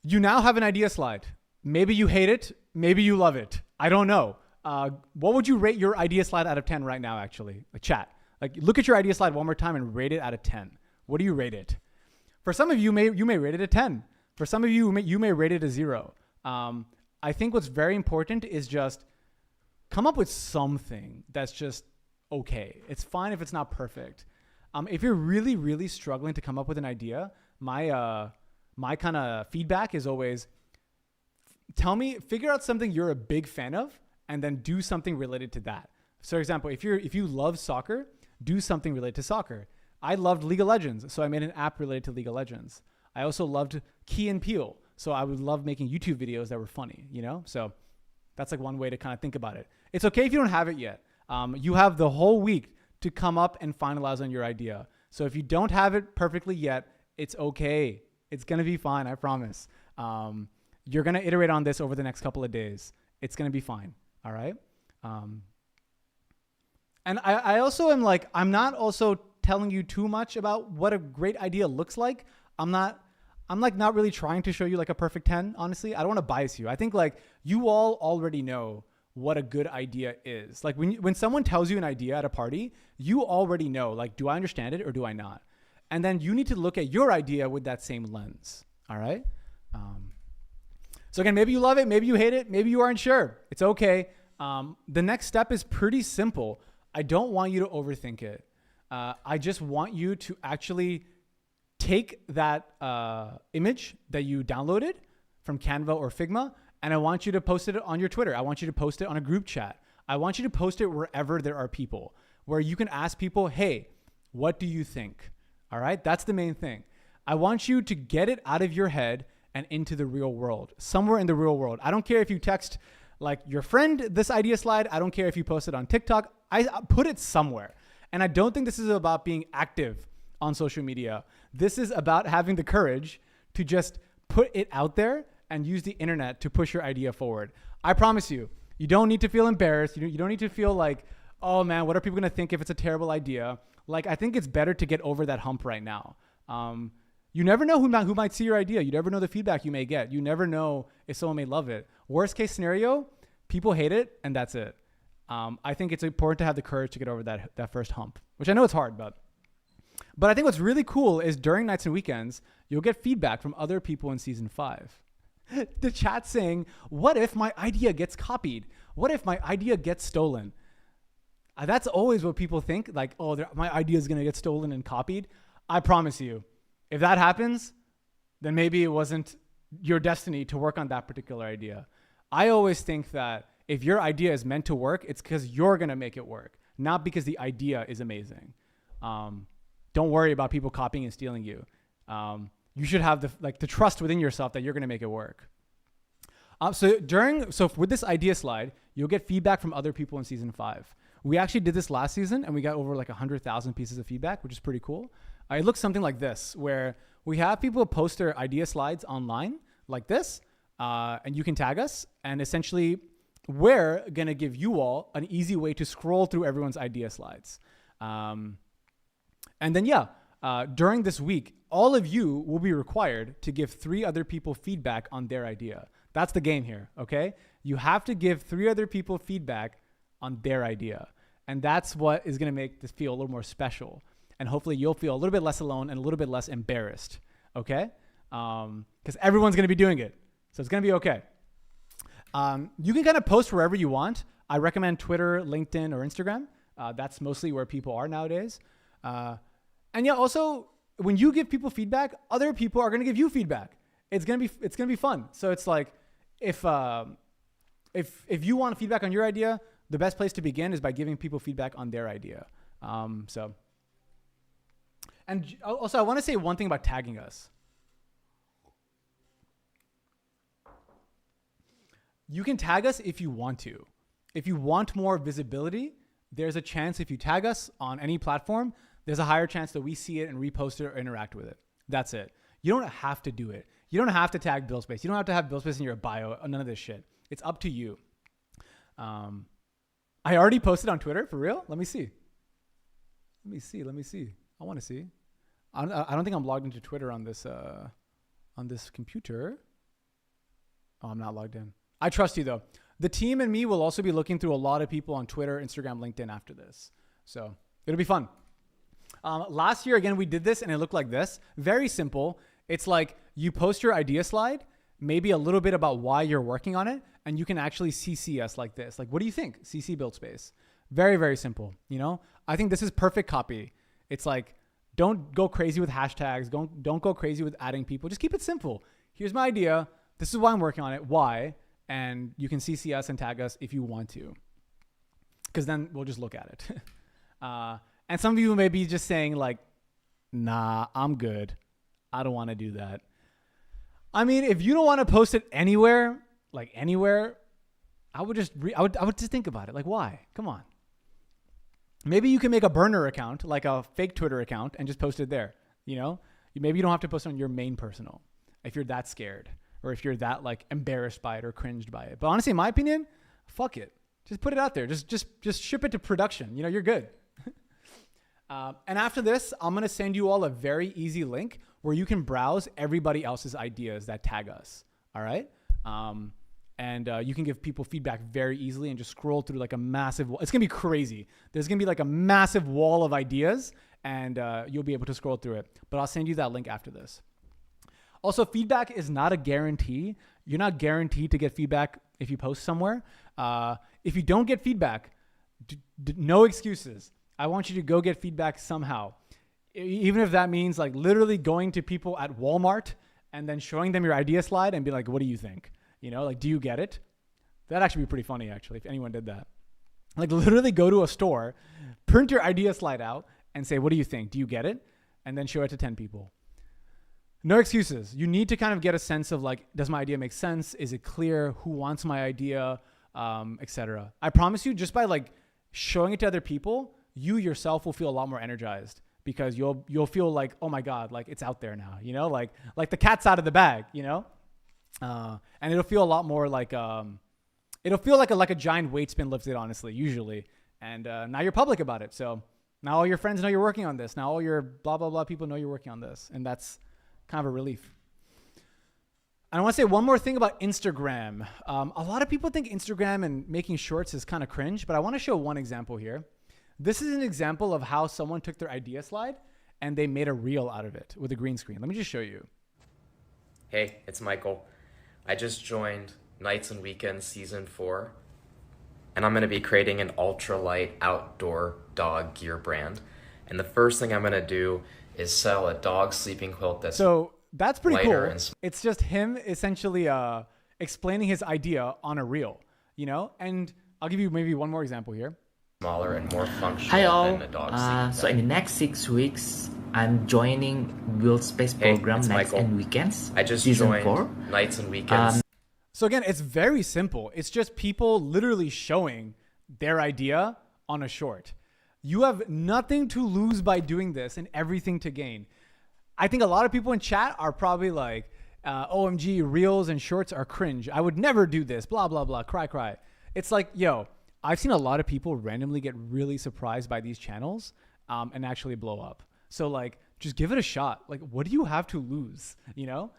You now have an idea slide. Maybe you hate it. Maybe you love it. I don't know. What would you rate your idea slide out of 10 right now, actually? Like chat. Like look at your idea slide one more time and rate it out of 10. What do you rate it? For some of you, you may rate it a 10. For some of you, you may rate it a 0. I think what's very important is just come up with something that's just okay. It's fine if it's not perfect. If you're really, really struggling to come up with an idea, my kind of feedback is always figure out something you're a big fan of and then do something related to that. So for example, if you love soccer, do something related to soccer. I loved League of Legends, so I made an app related to League of Legends. I also loved Key and Peele, so I would love making YouTube videos that were funny, you know? So that's like one way to kind of think about it. It's okay if you don't have it yet. You have the whole week to come up and finalize on your idea. So if you don't have it perfectly yet, it's okay. It's going to be fine, I promise. You're going to iterate on this over the next couple of days. It's going to be fine. All right. And I also am like, I'm not also telling you too much about what a great idea looks like. I'm not really trying to show you like a perfect 10, honestly. I don't want to bias you. I think like you all already know what a good idea is. Like when someone tells you an idea at a party, you already know, like, do I understand it or do I not? And then you need to look at your idea with that same lens. All right. So again, maybe you love it, maybe you hate it, maybe you aren't sure. It's okay. The next step is pretty simple. I don't want you to overthink it. I just want you to actually take that image that you downloaded from Canva or Figma, and I want you to post it on your Twitter. I want you to post it on a group chat. I want you to post it wherever there are people, where you can ask people, hey, what do you think? All right, that's the main thing. I want you to get it out of your head and into the real world, somewhere in the real world. I don't care if you text like your friend this idea slide. I don't care if you post it on TikTok. I put it somewhere. And I don't think this is about being active on social media. This is about having the courage to just put it out there and use the internet to push your idea forward. I promise you, you don't need to feel embarrassed. You don't need to feel like, oh man, what are people going to think if it's a terrible idea? Like, I think it's better to get over that hump right now. You never know who might see your idea. You never know the feedback you may get. You never know if someone may love it. Worst case scenario, people hate it, and that's it. I think it's important to have the courage to get over that first hump, which I know it's hard, but I think what's really cool is during nights and weekends, you'll get feedback from other people in season 5. The chat saying, what if my idea gets copied? What if my idea gets stolen? That's always what people think, like, oh, my idea is going to get stolen and copied. I promise you, if that happens, then maybe it wasn't your destiny to work on that particular idea. I always think that if your idea is meant to work, it's because you're going to make it work, not because the idea is amazing. Don't worry about people copying and stealing you. You should have the trust within yourself that you're going to make it work. So with this idea slide, you'll get feedback from other people in season 5. We actually did this last season and we got over like 100,000 pieces of feedback, which is pretty cool. It looks something like this, where we have people post their idea slides online like this, and you can tag us, and essentially we're going to give you all an easy way to scroll through everyone's idea slides. And then, during this week, all of you will be required to give 3 other people feedback on their idea. That's the game here, okay? You have to give 3 other people feedback on their idea. And that's what is going to make this feel a little more special. And hopefully you'll feel a little bit less alone and a little bit less embarrassed, okay? Because everyone's going to be doing it. So it's going to be okay. You can kind of post wherever you want. I recommend Twitter, LinkedIn, or Instagram. That's mostly where people are nowadays. And also, when you give people feedback, other people are going to give you feedback. It's going to be fun. So it's like, if you want feedback on your idea, the best place to begin is by giving people feedback on their idea. And also, I want to say one thing about tagging us. You can tag us if you want to. If you want more visibility, there's a chance if you tag us on any platform, there's a higher chance that we see it and repost it or interact with it. That's it. You don't have to do it. You don't have to tag buildspace. You don't have to have buildspace in your bio. None of this shit. It's up to you. I already posted on Twitter, for real? Let me see. I want to see. I don't think I'm logged into Twitter on this computer. Oh, I'm not logged in. I trust you though. The team and me will also be looking through a lot of people on Twitter, Instagram, LinkedIn after this. So it'll be fun. Last year, again, we did this and it looked like this. Very simple. It's like you post your idea slide, maybe a little bit about why you're working on it, and you can actually CC us like this. Like, what do you think? CC buildspace. Very, very simple. You know, I think this is perfect copy. It's like, don't go crazy with hashtags. Don't go crazy with adding people. Just keep it simple. Here's my idea. This is why I'm working on it. Why? And you can CC us and tag us if you want to, because then we'll just look at it. And some of you may be just saying like, nah, I'm good. I don't want to do that. I mean, if you don't want to post it anywhere, I would just think about it. Like, why? Come on. Maybe you can make a burner account, like a fake Twitter account, and just post it there. You know, maybe you don't have to post it on your main personal if you're that scared or if you're that like embarrassed by it or cringed by it. But honestly, in my opinion, fuck it. Just put it out there. Just ship it to production. You know, you're good. And after this, I'm going to send you all a very easy link where you can browse everybody else's ideas that tag us. All right. And you can give people feedback very easily and just scroll through like a massive wall. It's going to be crazy. There's going to be like a massive wall of ideas and you'll be able to scroll through it. But I'll send you that link after this. Also, feedback is not a guarantee. You're not guaranteed to get feedback if you post somewhere. If you don't get feedback, no excuses. I want you to go get feedback somehow. Even if that means like literally going to people at Walmart and then showing them your idea slide and be like, what do you think? You know, like, do you get it? That'd actually be pretty funny, actually, if anyone did that. Like, literally go to a store, print your idea slide out, and say, what do you think? Do you get it? And then show it to 10 people. No excuses. You need to kind of get a sense of like, does my idea make sense? Is it clear? Who wants my idea? Etc. I promise you, just by like showing it to other people, you yourself will feel a lot more energized because you'll feel like, oh my God, like it's out there now, you know, like the cat's out of the bag, you know? And it'll feel a lot more like, it'll feel like a giant weight's been lifted, honestly, usually. And now you're public about it. So now all your friends know you're working on this. Now all your blah, blah, blah people know you're working on this. And that's kind of a relief. And I want to say one more thing about Instagram. A lot of people think Instagram and making shorts is kind of cringe, but I want to show one example here. This is an example of how someone took their idea slide and they made a reel out of it with a green screen. Let me just show you. Hey, it's Michael. I just joined Nights and Weekends Season 4, and I'm going to be creating an ultralight outdoor dog gear brand. And the first thing I'm going to do is sell a dog sleeping quilt that's that's pretty lighter cool. It's just him essentially explaining his idea on a reel, you know? And I'll give you maybe one more example here. Smaller and more functional Hi all. than a dog sleeping So in the next 6 weeks, I'm joining buildspace program it's Nights Michael. and Weekends. I just Season joined 4. Nights and Weekends. So again, it's very simple. It's just people literally showing their idea on a short. You have nothing to lose by doing this and everything to gain. I think a lot of people in chat are probably like, OMG, reels and shorts are cringe. I would never do this, blah, blah, blah, cry, cry. It's like, yo, I've seen a lot of people randomly get really surprised by these channels and actually blow up. So like, just give it a shot. Like, what do you have to lose? You know,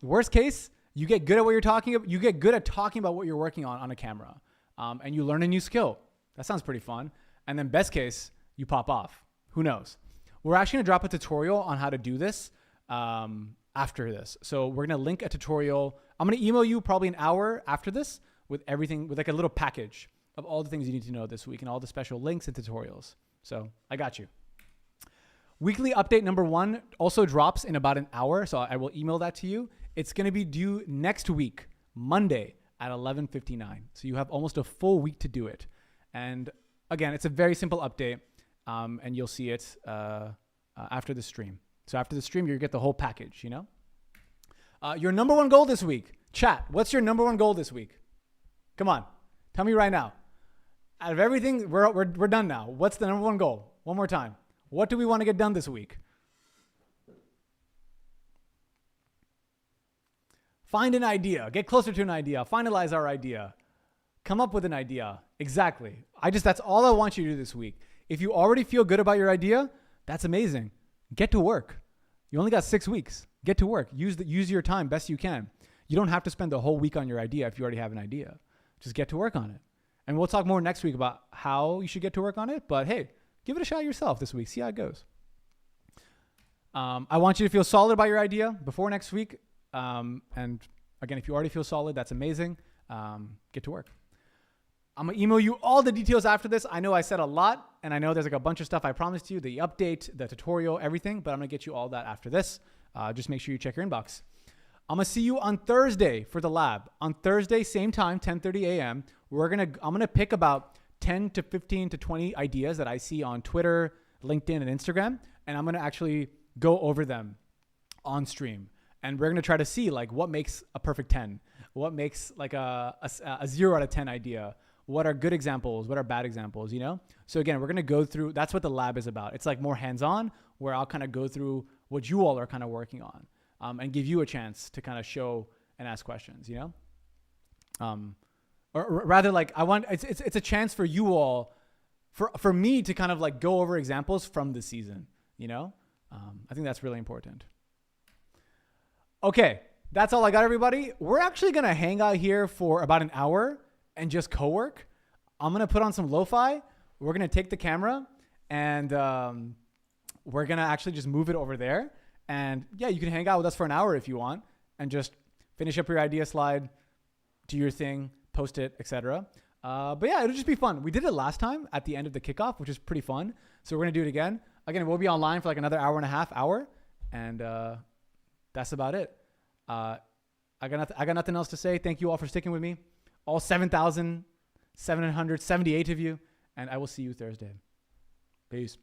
worst case, you get good at what you're talking about. You get good at talking about what you're working on a camera and you learn a new skill. That sounds pretty fun. And then best case, you pop off. Who knows? We're actually gonna drop a tutorial on how to do this after this. So we're gonna link a tutorial. I'm gonna email you probably an hour after this with everything, with like a little package of all the things you need to know this week and all the special links and tutorials. So I got you. Weekly update number 1 also drops in about an hour. So I will email that to you. It's going to be due next week, Monday at 11:59. So you have almost a full week to do it. And again, it's a very simple update. And you'll see it after the stream. So after the stream, you get the whole package, you know? Your number 1 goal this week. Chat, what's your number 1 goal this week? Come on. Tell me right now. Out of everything, we're done now. What's the number 1 goal? One more time. What do we want to get done this week? Find an idea. Get closer to an idea. Finalize our idea. Come up with an idea. Exactly. That's all I want you to do this week. If you already feel good about your idea, that's amazing. Get to work. You only got 6 weeks. Get to work. Use your time best you can. You don't have to spend the whole week on your idea if you already have an idea. Just get to work on it. And we'll talk more next week about how you should get to work on it. But hey, give it a shot yourself this week. See how it goes. I want you to feel solid about your idea before next week. And again, if you already feel solid, that's amazing. Get to work. I'm going to email you all the details after this. I know I said a lot, and I know there's like a bunch of stuff I promised you, the update, the tutorial, everything, but I'm going to get you all that after this. Just make sure you check your inbox. I'm going to see you on Thursday for the lab. On Thursday, same time, 10:30 a.m. I'm going to pick about 10 to 15 to 20 ideas that I see on Twitter, LinkedIn, and Instagram, and I'm going to actually go over them on stream. And we're going to try to see like what makes a perfect 10, what makes like a 0 out of 10 idea, what are good examples, what are bad examples, you know? So again, we're going to go through, that's what the lab is about. It's like more hands-on where I'll kind of go through what you all are kind of working on and give you a chance to kind of show and ask questions, you know? Or rather like it's a chance for you all, for me to kind of like go over examples from the season, you know? I think that's really important. Okay, that's all I got, everybody. We're actually going to hang out here for about an hour and just co-work. I'm going to put on some lo-fi. We're going to take the camera and we're going to actually just move it over there. And yeah, you can hang out with us for an hour if you want and just finish up your idea slide, do your thing, post it, etc. But yeah, it'll just be fun. We did it last time at the end of the kickoff, which is pretty fun. So we're going to do it again. Again, we'll be online for like another hour and a half, hour. And that's about it. I got nothing else to say. Thank you all for sticking with me. All 7,778 of you. And I will see you Thursday. Peace.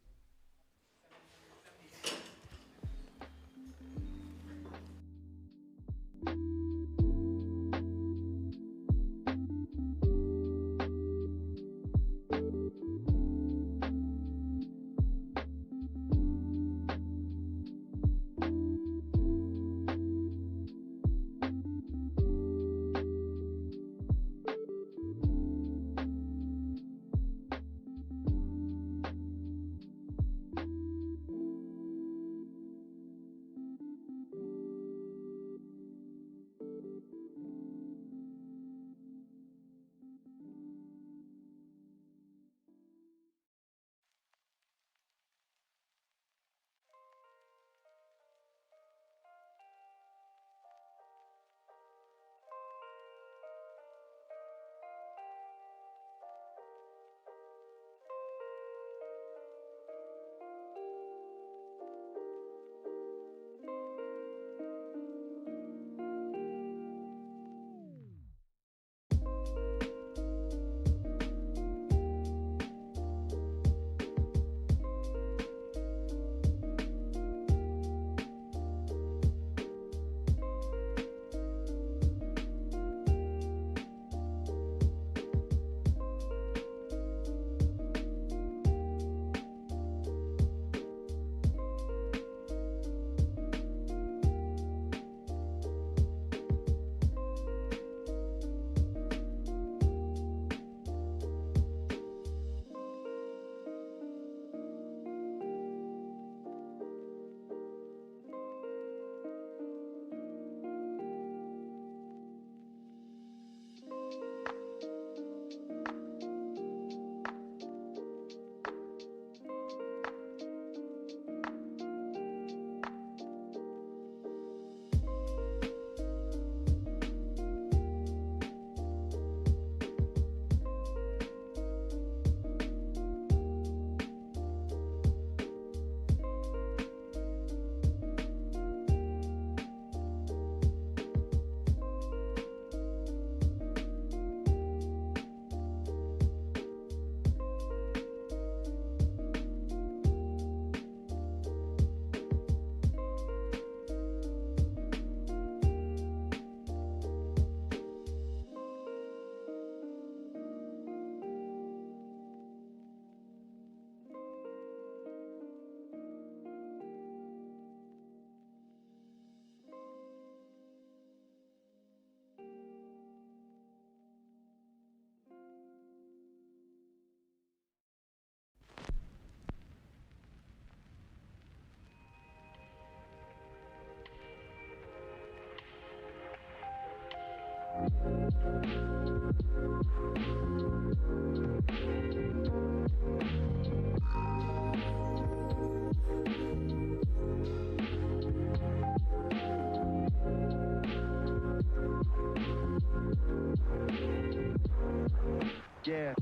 Yeah.